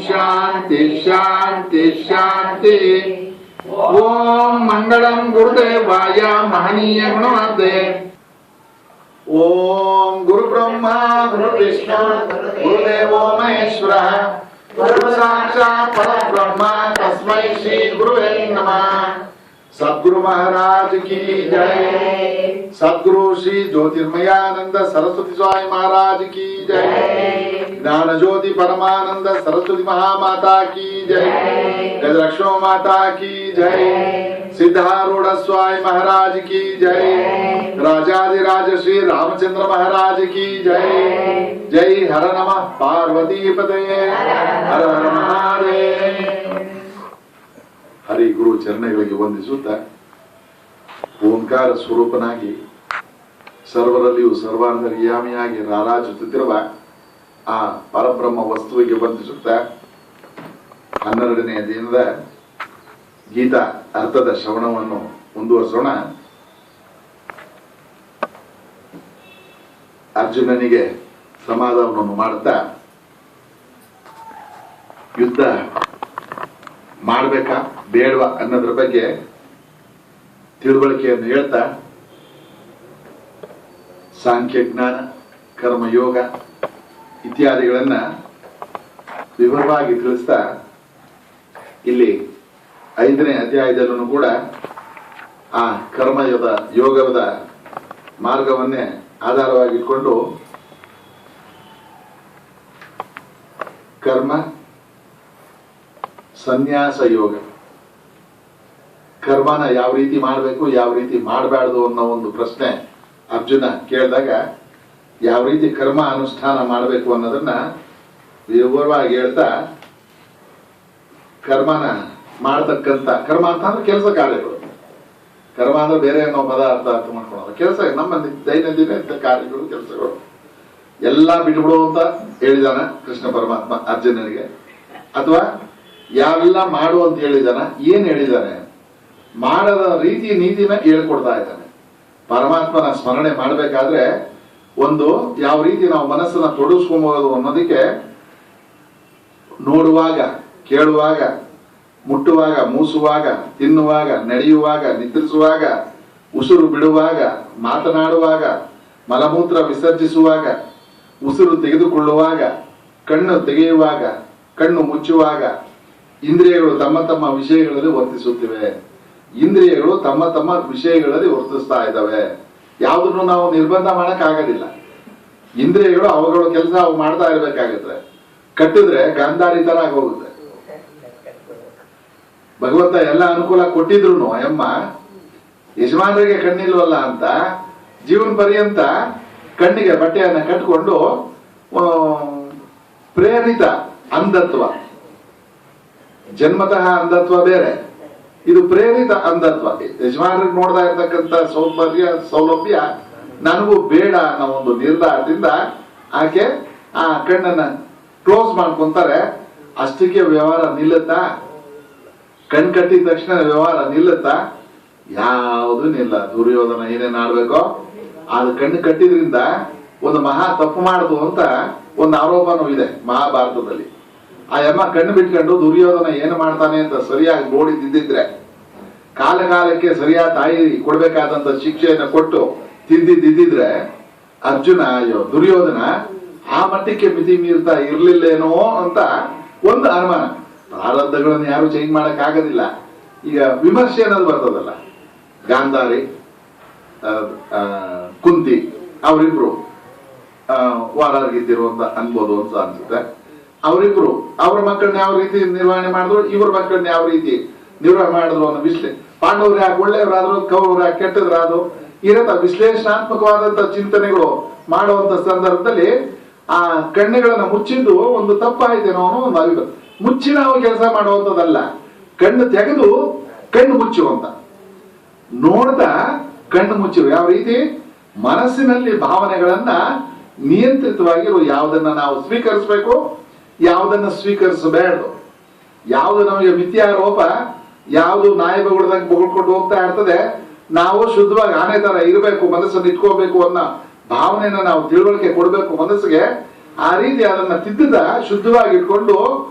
ಶಾಂತಿ ಶಾಂತಿ ಶಾಂತಿ. ಓಂ ಮಂಗಳಂ ಗುರುದೇವಾಯ ಮಹನೀಯ ಗುಣವಾದೆ. ಓಂ ಗುರು ಬ್ರಹ್ಮ ಗುರು ವಿಷ್ಣು ಗುರುದೇವೋ ಮಹೇಶ್ವರ ಗುರು ಸಾಕ್ಷಾತ್ ಪರಬ್ರಹ್ಮ ತಸ್ಮೈ ಶ್ರೀ ಗುರುವೇ ನಮಃ. सद्गुरु महाराज की जय. सद्गुरु श्री ज्योतिर्मयानंद सरस्वती स्वामी महाराज की जय. ज्ञान ज्योति परमानंद सरस्वती महामाता की जय. गजलक्ष्मी माता की जय. सिद्धारूढ़ स्वामी महाराज की जय. राजाधिराज श्री रामचंद्र महाराज की जय. जय हर नमः पार्वती पते. हर हर महादेव. ಹರಿ ಗುರು ಚರಣಗಳಿಗೆ ವಂದಿಸುತ್ತಾ ಓಂಕಾರ ಸ್ವರೂಪನಾಗಿ ಸರ್ವರಲ್ಲಿಯೂ ಸರ್ವಾಂತರ್ಯಾಮಿಯಾಗಿ ರಾರಾಜುತ್ತಿರುವ ಆ ಪರಬ್ರಹ್ಮ ವಸ್ತುವಿಗೆ ವಂದಿಸುತ್ತಾ 12ನೇ ದಿನದ ಗೀತಾ ಅರ್ಥದ ಶ್ರವಣವನ್ನು ಮುಂದುವರಿಸೋಣ. ಅರ್ಜುನನಿಗೆ ಸಮಾಧಾನವನ್ನು ಮಾಡುತ್ತಾ ಯುದ್ಧ ಮಾಡ್ಬೇಕಾ ಬೇಡವಾ ಅನ್ನೋದ್ರ ಬಗ್ಗೆ ತಿಳುವಳಿಕೆಯನ್ನು ಹೇಳ್ತಾ ಸಾಂಖ್ಯ ಜ್ಞಾನ ಕರ್ಮಯೋಗ ಇತ್ಯಾದಿಗಳನ್ನ ವಿವರವಾಗಿ ತಿಳಿಸ್ತಾ ಇಲ್ಲಿ 5ನೇ ಅಧ್ಯಾಯದಲ್ಲೂ ಕೂಡ ಆ ಯೋಗದ ಮಾರ್ಗವನ್ನೇ ಆಧಾರವಾಗಿಟ್ಕೊಂಡು ಕರ್ಮ ಸನ್ಯಾಸ ಯೋಗ, ಕರ್ಮನ ಯಾವ ರೀತಿ ಮಾಡಬೇಕು ಯಾವ ರೀತಿ ಮಾಡಬಾರ್ದು ಅನ್ನೋ ಒಂದು ಪ್ರಶ್ನೆ ಅರ್ಜುನ ಕೇಳಿದಾಗ ಯಾವ ರೀತಿ ಕರ್ಮ ಅನುಷ್ಠಾನ ಮಾಡಬೇಕು ಅನ್ನೋದನ್ನ ವಿವರವಾಗಿ ಹೇಳ್ತಾ ಕರ್ಮನ ಮಾಡತಕ್ಕಂತ ಕರ್ಮ ಅಂತಂದ್ರೆ ಕೆಲಸ ಕಾರ್ಯಗಳು. ಕರ್ಮ ಅಂದ್ರೆ ಬೇರೆ ಅನ್ನೋ ಪದ ಅರ್ಥ ಮಾಡ್ಕೊಳ್ಳೋದು. ಕೆಲಸ ನಮ್ಮ ದೈನಂದಿನ ಕಾರ್ಯಗಳು ಕೆಲಸಗಳು ಎಲ್ಲ ಬಿಟ್ಬಿಡು ಅಂತ ಹೇಳಿದಾನ ಕೃಷ್ಣ ಪರಮಾತ್ಮ ಅರ್ಜುನನಿಗೆ, ಅಥವಾ ಯಾವೆಲ್ಲ ಮಾಡು ಅಂತ ಹೇಳಿದಾನ, ಏನ್ ಹೇಳಿದಾನೆ, ಮಾಡದ ರೀತಿ ನೀತಿನ ಹೇಳ್ಕೊಡ್ತಾ ಇದ್ದಾನೆ. ಪರಮಾತ್ಮನ ಸ್ಮರಣೆ ಮಾಡಬೇಕಾದ್ರೆ ಒಂದು ಯಾವ ರೀತಿ ನಾವು ಮನಸ್ಸನ್ನ ತೊಡಗಿಸ್ಕೊಬಹುದು ಅನ್ನೋದಕ್ಕೆ ನೋಡುವಾಗ, ಕೇಳುವಾಗ, ಮುಟ್ಟುವಾಗ, ಮೂಸುವಾಗ, ತಿನ್ನುವಾಗ, ನಡೆಯುವಾಗ, ನಿದ್ರಿಸುವಾಗ, ಉಸಿರು ಬಿಡುವಾಗ, ಮಾತನಾಡುವಾಗ, ಮಲಮೂತ್ರ ವಿಸರ್ಜಿಸುವಾಗ, ಉಸಿರು ತೆಗೆದುಕೊಳ್ಳುವಾಗ, ಕಣ್ಣು ತೆಗೆಯುವಾಗ, ಕಣ್ಣು ಮುಚ್ಚುವಾಗ ಇಂದ್ರಿಯಗಳು ತಮ್ಮ ತಮ್ಮ ವಿಷಯಗಳಲ್ಲಿ ವರ್ತಿಸುತ್ತಿವೆ. ಇಂದ್ರಿಯಗಳು ತಮ್ಮ ತಮ್ಮ ವಿಷಯಗಳಲ್ಲಿ ವರ್ತಿಸ್ತಾ ಇದ್ದಾವೆ. ಯಾವುದನ್ನು ನಾವು ನಿರ್ಬಂಧ ಮಾಡಕ್ ಆಗೋದಿಲ್ಲ. ಇಂದ್ರಿಯಗಳು ಅವುಗಳ ಕೆಲಸ ಅವು ಮಾಡ್ತಾ ಇರ್ಬೇಕಾಗತ್ತೆ. ಕಟ್ಟಿದ್ರೆ ಗಾಂಧಾರಿ ತರ ಆಗೋಗುತ್ತೆ. ಭಗವಂತ ಎಲ್ಲ ಅನುಕೂಲ ಕೊಟ್ಟಿದ್ರು ಅಮ್ಮ ಯಜಮಾನರಿಗೆ ಕಣ್ಣಿಲ್ವಲ್ಲ ಅಂತ ಜೀವನ ಪರ್ಯಂತ ಕಣ್ಣಿಗೆ ಬಟ್ಟೆಯನ್ನ ಕಟ್ಕೊಂಡು ಪ್ರೇರಿತ ಅಂಧತ್ವ, ಜನ್ಮತಃ ಅಂಧತ್ವ ಬೇರೆ, ಇದು ಪ್ರೇರಿತ ಅಂಧತ್ವ. ಯಜಮಾನರಿಗೆ ನೋಡ್ತಾ ಇರ್ತಕ್ಕಂಥ ಸೌಲಭ್ಯ ನನಗೂ ಬೇಡ ಅನ್ನೋ ಒಂದು ನಿರ್ಧಾರದಿಂದ ಆಕೆ ಆ ಕಣ್ಣನ್ನ ಕ್ಲೋಸ್ ಮಾಡ್ಕೊಂತಾರೆ. ಅಷ್ಟಕ್ಕೆ ವ್ಯವಹಾರ ನಿಲ್ಲುತ್ತಾ? ಕಣ್ ಕಟ್ಟಿದ ತಕ್ಷಣ ವ್ಯವಹಾರ ನಿಲ್ಲುತ್ತಾ? ಯಾವುದು ನಿಲ್ಲ. ದುರ್ಯೋಧನ ಏನೇನ್ ಆಡ್ಬೇಕೋ ಅದು ಕಣ್ಣು ಕಟ್ಟಿದ್ರಿಂದ ಒಂದು ಮಹಾ ತಪ್ಪು ಮಾಡುದು ಅಂತ ಒಂದು ಆರೋಪನೂ ಇದೆ ಮಹಾಭಾರತದಲ್ಲಿ. ಆ ಯಮ್ಮ ಕಣ್ಣು ಬಿಟ್ಕೊಂಡು ದುರ್ಯೋಧನ ಏನು ಮಾಡ್ತಾನೆ ಅಂತ ಸರಿಯಾಗಿ ನೋಡಿದ್ದಿದ್ರೆ, ಕಾಲಕ್ಕೆ ಸರಿಯಾದ ತಾಯಿ ಕೊಡ್ಬೇಕಾದಂತ ಶಿಕ್ಷೆಯನ್ನು ಕೊಟ್ಟು ತಿದ್ದಿದ್ದಿದ್ರೆ ಅರ್ಜುನ ದುರ್ಯೋಧನ ಆ ಮಟ್ಟಕ್ಕೆ ಮಿತಿ ಮೀರ್ತಾ ಇರ್ಲಿಲ್ಲೇನೋ ಅಂತ ಒಂದು ಅನುಮಾನ. ಪ್ರಾರಬ್ಧಗಳನ್ನು ಯಾರು ಚೇಂಜ್ ಮಾಡಕ್ ಆಗೋದಿಲ್ಲ. ಈಗ ವಿಮರ್ಶೆ ಅನ್ನೋದು ಬರ್ತದಲ್ಲ, ಗಾಂಧಾರಿ ಕುಂತಿ ಅವರಿಬ್ರು ವಾರಾರ್ಗಿದ್ದಿರುವಂತ ಅನ್ಬೋದು ಅಂತ ಅನ್ಸುತ್ತೆ. ಅವರಿಬ್ರು ಅವ್ರ ಮಕ್ಕಳನ್ನ ಯಾವ ರೀತಿ ನಿರ್ವಹಣೆ ಮಾಡಿದ್ರು, ಇವ್ರ ಮಕ್ಕಳನ್ನ ಯಾವ ರೀತಿ ನಿರ್ವಹಣೆ ಮಾಡಿದ್ರು ಅನ್ನೋ ಪಾಂಡವರು ಯಾಕೆ ಒಳ್ಳೆಯವರಾದ್ರು, ಕೌರವರು ಯಾಕೆ ಕೆಟ್ಟದ್ರಾದ್ರು, ಇರತ್ತ ವಿಶ್ಲೇಷಣಾತ್ಮಕವಾದಂತ ಚಿಂತನೆಗಳು ಮಾಡುವಂತ ಸಂದರ್ಭದಲ್ಲಿ ಆ ಕಣ್ಣುಗಳನ್ನ ಮುಚ್ಚಿದ್ದು ಒಂದು ತಪ್ಪಾಯ್ತೇನೋ ಅನ್ನೋ ಒಂದು ಅರಿವು. ಮುಚ್ಚಿ ನಾವು ಕೆಲಸ ಮಾಡುವಂಥದ್ದಲ್ಲ, ಕಣ್ಣು ತೆಗೆದು ಕಣ್ಣು ಮುಚ್ಚುವಂತ, ನೋಡ್ತಾ ಕಣ್ಣು ಮುಚ್ಚುವ. ಯಾವ ರೀತಿ ಮನಸ್ಸಿನಲ್ಲಿ ಭಾವನೆಗಳನ್ನ ನಿಯಂತ್ರಿತವಾಗಿರುವ ಯಾವುದನ್ನ ನಾವು ಸ್ವೀಕರಿಸಬೇಕು, ಯಾವುದನ್ನ ಸ್ವೀಕರಿಸಬೇಡ, ಯಾವುದು ನಮಗೆ ಮಿಥ್ಯಾರೋಪ, ಯಾವುದು ನಾಯಿ ಬಗುಳ್ದಂಗೆ ಬೊಗಳ್ಕೊಂಡು ಹೋಗ್ತಾ ಇರ್ತದೆ, ನಾವು ಶುದ್ಧವಾಗಿ ಆನೆ ತರ ಇರಬೇಕು, ಮನಸ್ಸನ್ನು ಇಟ್ಕೋಬೇಕು ಅನ್ನೋ ಭಾವನೆಯನ್ನ ನಾವು ತಿಳುವಳಿಕೆ ಕೊಡಬೇಕು ಮನಸ್ಸಿಗೆ. ಆ ರೀತಿ ಅದನ್ನ ತಿದ್ದದ ಶುದ್ಧವಾಗಿ ಇಟ್ಕೊಂಡು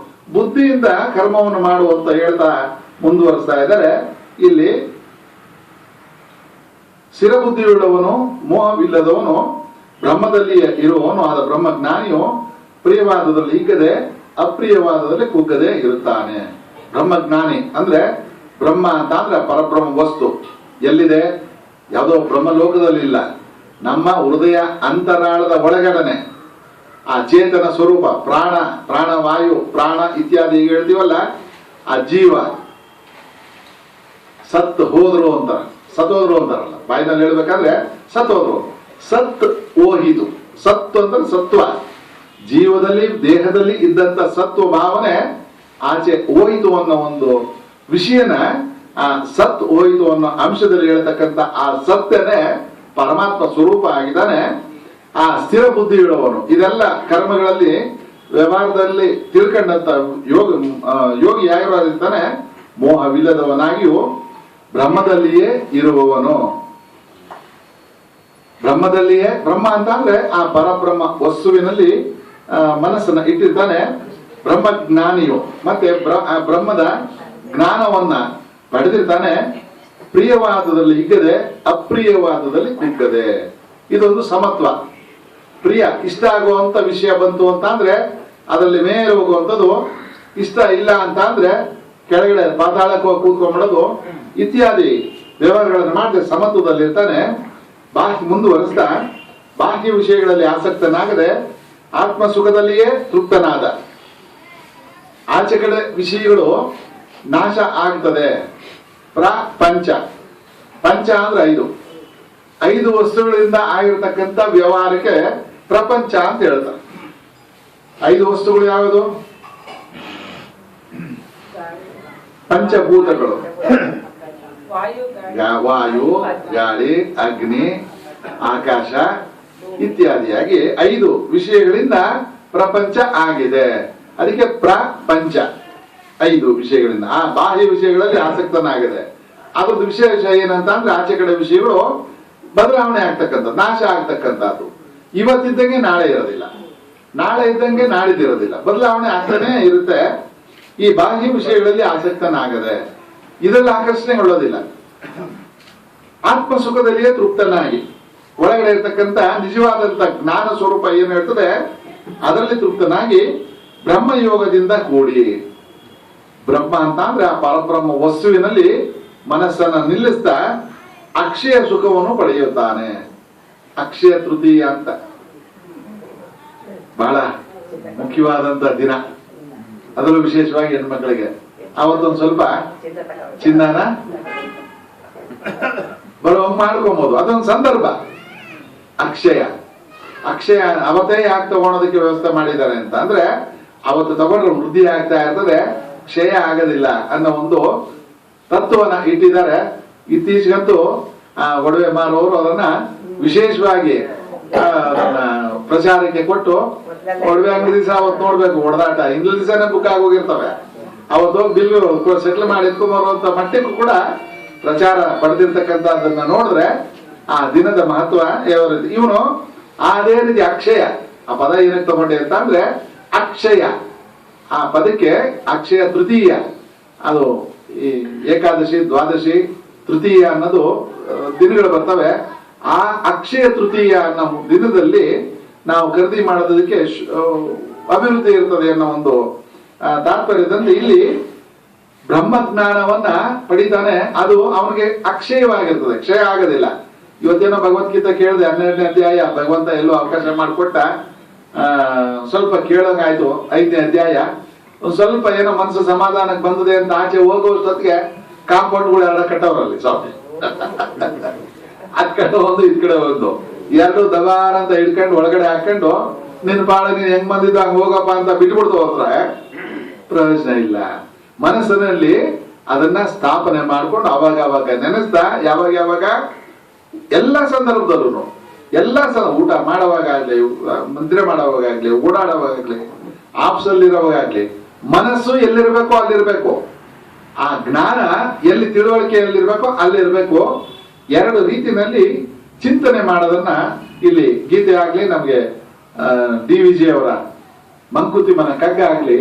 ಬುದ್ಧಿಯಿಂದ ಕರ್ಮವನ್ನು ಮಾಡುವಂತ ಹೇಳ್ತಾ ಮುಂದುವರಿಸ್ತಾ ಇದ್ದಾರೆ. ಇಲ್ಲಿ ಸ್ಥಿರಬುದ್ಧಿಯುಳ್ಳವನು, ಮೋಹವಿಲ್ಲದವನು, ಬ್ರಹ್ಮದಲ್ಲಿ ಇರುವವನು ಆದ ಬ್ರಹ್ಮಜ್ಞಾನಿಯು ಪ್ರಿಯವಾದದಲ್ಲಿ ಹಿಗ್ಗದೆ ಅಪ್ರಿಯವಾದದಲ್ಲಿ ಕುಗ್ಗದೆ ಇರುತ್ತಾನೆ. ಬ್ರಹ್ಮಜ್ಞಾನಿ ಅಂದ್ರೆ ಬ್ರಹ್ಮ ಅಂತ ಅಂದ್ರೆ ಪರಬ್ರಹ್ಮ ವಸ್ತು ಎಲ್ಲಿದೆ? ಯಾವುದೋ ಬ್ರಹ್ಮಲೋಕದಲ್ಲಿ ಇಲ್ಲ, ನಮ್ಮ ಹೃದಯ ಅಂತರಾಳದ ಒಳಗಡನೆ ಆ ಚೇತನ ಸ್ವರೂಪ, ಪ್ರಾಣ, ಪ್ರಾಣವಾಯು, ಪ್ರಾಣ ಇತ್ಯಾದಿ ಈಗ ಹೇಳ್ತೀವಲ್ಲ, ಆ ಜೀವ ಸತ್ ಹೋದ್ರು ಅಂತ, ಸತ್ತೋದ್ರು ಅಂತಾರಲ್ಲ, ಬಾಯಿನಲ್ಲಿ ಹೇಳ್ಬೇಕಾದ್ರೆ ಸತ್ತೋದ್ರು. ಸತ್ ಓಹಿದು, ಸತ್ತು ಅಂದ್ರೆ ಸತ್ವ, ಜೀವದಲ್ಲಿ ದೇಹದಲ್ಲಿ ಇದ್ದಂತ ಸತ್ವ ಭಾವನೆ ಆಚೆ ಹೋಯಿತು ಅನ್ನೋ ಒಂದು ವಿಷಯನ, ಆ ಸತ್ ಹೋಯಿತು ಅನ್ನೋ ಅಂಶದಲ್ಲಿ ಹೇಳ್ತಕ್ಕಂಥ ಆ ಸತ್ಯನೇ ಪರಮಾತ್ಮ ಸ್ವರೂಪ ಆಗಿದ್ದಾನೆ. ಆ ಸ್ಥಿರ ಬುದ್ಧಿ ಇಳುವನು ಇದೆಲ್ಲ ಕರ್ಮಗಳಲ್ಲಿ ವ್ಯವಹಾರದಲ್ಲಿ ತಿಳ್ಕೊಂಡಂತ ಯೋಗಿ ಯಾಗಿರ್ತಾನೆ, ಮೋಹವಿಲ್ಲದವನಾಗಿಯೂ ಬ್ರಹ್ಮದಲ್ಲಿಯೇ ಇರುವವನು. ಬ್ರಹ್ಮದಲ್ಲಿಯೇ, ಬ್ರಹ್ಮ ಅಂತ ಅಂದ್ರೆ ಆ ಪರಬ್ರಹ್ಮ ವಸ್ತುವಿನಲ್ಲಿ ಮನಸ್ಸನ್ನ ಇಟ್ಟಿರ್ತಾನೆ. ಬ್ರಹ್ಮಜ್ಞಾನಿಯು ಮತ್ತೆ ಬ್ರಹ್ಮದ ಜ್ಞಾನವನ್ನ ಪಡೆದಿರ್ತಾನೆ. ಪ್ರಿಯವಾದದಲ್ಲಿ ಹಿಗ್ಗದೆ ಅಪ್ರಿಯವಾದದಲ್ಲಿ ಕುಗ್ಗದೆ. ಇದೊಂದು ಸಮತ್ವ. ಪ್ರಿಯ, ಇಷ್ಟ ಆಗುವಂತ ವಿಷಯ ಬಂತು ಅಂತ ಅಂದ್ರೆ ಅದರಲ್ಲಿ ಮೇಲೆ ಹೋಗುವಂಥದ್ದು, ಇಷ್ಟ ಇಲ್ಲ ಅಂತ ಅಂದ್ರೆ ಕೆಳಗಡೆ ಪಾತಾಳಕ್ಕೆ ಹೋಗಿ ಕೂತ್ಕೊಂಡ್ಬಿಡೋದು ಇತ್ಯಾದಿ ವ್ಯವಹಾರಗಳನ್ನು ಮಾಡದೆ ಸಮತ್ವದಲ್ಲಿ ಇರ್ತಾನೆ. ಮುಂದುವರೆಸ್ತಾ ಬಾಹ್ಯ ವಿಷಯಗಳಲ್ಲಿ ಆಸಕ್ತನಾಗದೆ ಆತ್ಮ ಸುಖದಲ್ಲಿಯೇ ತೃಪ್ತನಾದ. ಆಚೆ ಕಡೆ ವಿಷಯಗಳು ನಾಶ ಆಗ್ತದೆ. ಪ್ರಪಂಚ, ಪಂಚ ಅಂದ್ರೆ 5 ವಸ್ತುಗಳಿಂದ ಆಗಿರ್ತಕ್ಕಂಥ ವ್ಯವಹಾರಕ್ಕೆ ಪ್ರಪಂಚ ಅಂತ ಹೇಳ್ತಾರೆ. 5 ವಸ್ತುಗಳು ಯಾವುದು? ಪಂಚಭೂತಗಳು, ವಾಯು, ಗಾಳಿ, ಅಗ್ನಿ, ಆಕಾಶ ಇತ್ಯಾದಿಯಾಗಿ 5 ವಿಷಯಗಳಿಂದ ಪ್ರಪಂಚ ಆಗಿದೆ. ಅದಕ್ಕೆ ಪ್ರಪಂಚ 5 ವಿಷಯಗಳಿಂದ. ಆ ಬಾಹ್ಯ ವಿಷಯಗಳಲ್ಲಿ ಆಸಕ್ತನಾಗಿದೆ. ಅದ್ರದ್ದು ವಿಶೇಷ ಏನಂತ ಅಂದ್ರೆ ಆಚೆ ಕಡೆ ವಿಷಯಗಳು ಬದಲಾವಣೆ ಆಗ್ತಕ್ಕಂಥದ್ದು, ನಾಶ ಆಗ್ತಕ್ಕಂಥದ್ದು. ಇವತ್ತಿದ್ದಂಗೆ ನಾಳೆ ಇರೋದಿಲ್ಲ, ನಾಳೆ ಇದ್ದಂಗೆ ನಾಳಿದ್ದಿರೋದಿಲ್ಲ, ಬದಲಾವಣೆ ಆಗ್ತಾನೆ ಇರುತ್ತೆ. ಈ ಬಾಹ್ಯ ವಿಷಯಗಳಲ್ಲಿ ಆಸಕ್ತನಾಗದೆ ಇದರಲ್ಲಿ ಆಕರ್ಷಣೆಗೊಳ್ಳೋದಿಲ್ಲ. ಆತ್ಮ ಸುಖದಲ್ಲಿಯೇ ತೃಪ್ತನಾಗಿ ಒಳಗಡೆ ಇರ್ತಕ್ಕಂಥ ನಿಜವಾದಂತ ಜ್ಞಾನ ಸ್ವರೂಪ ಏನು ಹೇಳ್ತದೆ ಅದರಲ್ಲಿ ತೃಪ್ತನಾಗಿ ಬ್ರಹ್ಮಯೋಗದಿಂದ ಕೂಡಿ. ಬ್ರಹ್ಮ ಅಂತ ಅಂದ್ರೆ ಆ ಪರಬ್ರಹ್ಮ ವಸ್ತುವಿನಲ್ಲಿ ಮನಸ್ಸನ್ನ ನಿಲ್ಲಿಸ್ತಾ ಅಕ್ಷಯ ಸುಖವನ್ನು ಪಡೆಯುತ್ತಾನೆ. ಅಕ್ಷಯ ತೃತೀಯ ಅಂತ ಬಹಳ ಮುಖ್ಯವಾದಂತ ದಿನ, ಅದರಲ್ಲೂ ವಿಶೇಷವಾಗಿ ಹೆಣ್ಮಕ್ಳಿಗೆ ಅವತ್ತೊಂದು ಸ್ವಲ್ಪ ಚಿನ್ನನ ಬರುವಂಗ ಮಾಡ್ಕೊಬಹುದು. ಅದೊಂದು ಸಂದರ್ಭ. ಅಕ್ಷಯ, ಅಕ್ಷಯ ಅವತ್ತೇ ಯಾಕೆ ತಗೊಳೋದಕ್ಕೆ ವ್ಯವಸ್ಥೆ ಮಾಡಿದ್ದಾರೆ ಅಂತ ಅಂದ್ರೆ ಅವತ್ತು ತಗೊಂಡ್ರೆ ವೃದ್ಧಿ ಆಗ್ತಾ ಇರ್ತದೆ, ಕ್ಷಯ ಆಗೋದಿಲ್ಲ ಅನ್ನೋ ಒಂದು ತತ್ವನ ಇಟ್ಟಿದ್ದಾರೆ. ಇತ್ತೀಚೆಗಂತೂ ಒಡವೆ ಮಾರುವವರು ಅದನ್ನ ವಿಶೇಷವಾಗಿ ಪ್ರಚಾರಕ್ಕೆ ಕೊಟ್ಟು, ಒಡವೆ ಅಂಗಡಿ ದಿವಸ ಅವತ್ತು ನೋಡ್ಬೇಕು ಹೊಡೆದಾಟ, ಹಿಂದಿನ ದಿವಸನೇ ಬುಕ್ ಆಗೋಗಿರ್ತವೆ, ಅವತ್ತು ಬಿಲ್ ಸೆಟ್ಲ್ ಮಾಡಿ ಎತ್ಕೊಂಬರುವಂತ ಮಟ್ಟಕ್ಕೂ ಕೂಡ ಪ್ರಚಾರ ಪಡೆದಿರ್ತಕ್ಕಂಥದ್ದನ್ನ ನೋಡಿದ್ರೆ ಆ ದಿನದ ಮಹತ್ವ ಯಾವ ರೀತಿ. ಇವನು ಅದೇ ರೀತಿ ಅಕ್ಷಯ, ಆ ಪದ ಏನಕ್ಕೆ ತಗೊಂಡೆ ಅಂತ ಅಂದ್ರೆ ಅಕ್ಷಯ, ಆ ಪದಕ್ಕೆ ಅಕ್ಷಯ ತೃತೀಯ, ಅದು ಈ ಏಕಾದಶಿ, ದ್ವಾದಶಿ, ತೃತೀಯ ಅನ್ನೋದು ದಿನಗಳು ಬರ್ತವೆ. ಆ ಅಕ್ಷಯ ತೃತೀಯ ಅನ್ನೋ ದಿನದಲ್ಲಿ ನಾವು ಖರೀದಿ ಮಾಡೋದಕ್ಕೆ ಅಭಿವೃದ್ಧಿ ಇರ್ತದೆ ಅನ್ನೋ ಒಂದು ತಾತ್ಪರ್ಯದಲ್ಲಿ ಇಲ್ಲಿ ಬ್ರಹ್ಮಜ್ಞಾನವನ್ನ ಪಡಿತಾನೆ. ಅದು ಅವನಿಗೆ ಅಕ್ಷಯವಾಗಿರ್ತದೆ, ಕ್ಷಯ ಆಗೋದಿಲ್ಲ. ಇವತ್ತೇನೋ ಭಗವದ್ಗೀತೆ ಕೇಳಿದೆ 12ನೇ ಅಧ್ಯಾಯ, ಭಗವಂತ ಎಲ್ಲೋ ಅವಕಾಶ ಮಾಡಿಕೊಟ್ಟ, ಸ್ವಲ್ಪ ಕೇಳಂಗಾಯ್ತು 5ನೇ ಅಧ್ಯಾಯ. ಒಂದ್ ಸ್ವಲ್ಪ ಏನೋ ಮನಸ್ಸು ಸಮಾಧಾನಕ್ಕೆ ಬಂದಿದೆ ಅಂತ ಆಚೆ ಹೋಗೋಷ್ಟೊತ್ತಿಗೆ ಕಾಂಪೌಂಡ್ಗಳು ಎಲ್ಲ ಕಟ್ಟವ್ರಲ್ಲಿ ಸ್ವಾಮಿ. ಅದ್ ಕಡೆ ಒಂದು ಇದ್ ಕಡೆ ಒಂದು ಎರಡು ದಬಾರ ಅಂತ ಹಿಡ್ಕೊಂಡು ಒಳಗಡೆ ಹಾಕೊಂಡು ನಿನ್ ಪಾಡ ನೀನ್ ಹೆಂಗ್ ಬಂದಿದ್ದು ಹಂಗ ಹೋಗಪ್ಪ ಅಂತ ಬಿಟ್ಬಿಡ್ತು ಹೋದ್ರೆ ಪ್ರಯೋಜನ ಇಲ್ಲ. ಮನಸ್ಸಿನಲ್ಲಿ ಅದನ್ನ ಸ್ಥಾಪನೆ ಮಾಡ್ಕೊಂಡು ಅವಾಗ ನೆನೆಸ್ತಾ ಯಾವಾಗ ಎಲ್ಲ ಸಂದರ್ಭದಲ್ಲೂ ಊಟ ಮಾಡುವಾಗಲಿ, ಮಂತ್ರಿ ಮಾಡುವಾಗಲಿ, ಓಡಾಡುವಾಗಲಿ, ಆಪ್ಸಲ್ಲಿರುವಾಗಲಿ ಮನಸ್ಸು ಎಲ್ಲಿರ್ಬೇಕು ಅಲ್ಲಿರ್ಬೇಕು. ಆ ಜ್ಞಾನ ಎಲ್ಲಿ ತಿಳುವಳಿಕೆ ಎಲ್ಲಿರ್ಬೇಕೋ ಅಲ್ಲಿರ್ಬೇಕು. 2 ರೀತಿನಲ್ಲಿ ಚಿಂತನೆ ಮಾಡೋದನ್ನ ಇಲ್ಲಿ ಗೀತೆ ಆಗ್ಲಿ, ನಮ್ಗೆ DVG ಅವರ ಮಂಕುತಿಮ್ಮನ ಕಗ್ಗ ಆಗ್ಲಿ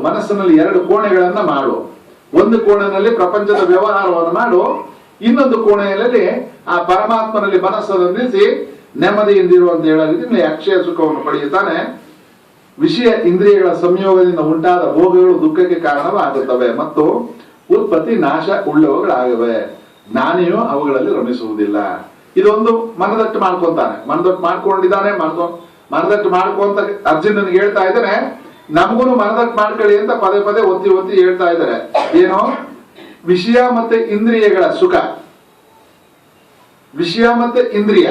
ಮನಸ್ಸಿನಲ್ಲಿ ಎರಡು ಕೋಣೆಗಳನ್ನ ಮಾಡು. ಒಂದು ಕೋಣೆಯಲ್ಲಿ ಪ್ರಪಂಚದ ವ್ಯವಹಾರವನ್ನು ಮಾಡು, ಇನ್ನೊಂದು ಕೋಣೆಯಲ್ಲಿ ಆ ಪರಮಾತ್ಮನಲ್ಲಿ ಮನಸ್ಸನ್ನು ನಿಲ್ಲಿಸಿ ನೆಮ್ಮದಿಯಿಂದಿರು ಅಂತ ಹೇಳೋದ್ರಿಂದ ಅಕ್ಷಯ ಸುಖವನ್ನು ಪಡೆಯುತ್ತಾನೆ. ವಿಷಯ ಇಂದ್ರಿಯಗಳ ಸಂಯೋಗದಿಂದ ಉಂಟಾದ ಭೋಗಗಳು ದುಃಖಕ್ಕೆ ಕಾರಣವಾಗುತ್ತವೆ ಮತ್ತು ಉತ್ಪತ್ತಿ ನಾಶ ಉಳ್ಳವುಗಳಾಗವೆ. ಜ್ಞಾನಿಯು ಅವುಗಳಲ್ಲಿ ರಮಿಸುವುದಿಲ್ಲ. ಇದೊಂದು ಮನದಟ್ಟು ಮಾಡ್ಕೊಂತಾನೆ, ಮನದಟ್ಟು ಮಾಡ್ಕೊಂಡಿದ್ದಾನೆ. ಮನದಟ್ಟು ಮಾಡ್ಕೊಂತ ಅರ್ಜುನನಿಗೆ ಹೇಳ್ತಾ ಇದ್ದಾನೆ, ನಮಗೂ ಮನದಟ್ಟು ಮಾಡ್ಕೊಳ್ಳಿ ಅಂತ ಪದೇ ಪದೇ ಒತ್ತಿ ಒತ್ತಿ ಹೇಳ್ತಾ ಇದ್ದಾರೆ. ಏನು? ವಿಷಯ ಮತ್ತೆ ಇಂದ್ರಿಯಗಳ ಸುಖ. ವಿಷಯ ಮತ್ತೆ ಇಂದ್ರಿಯ.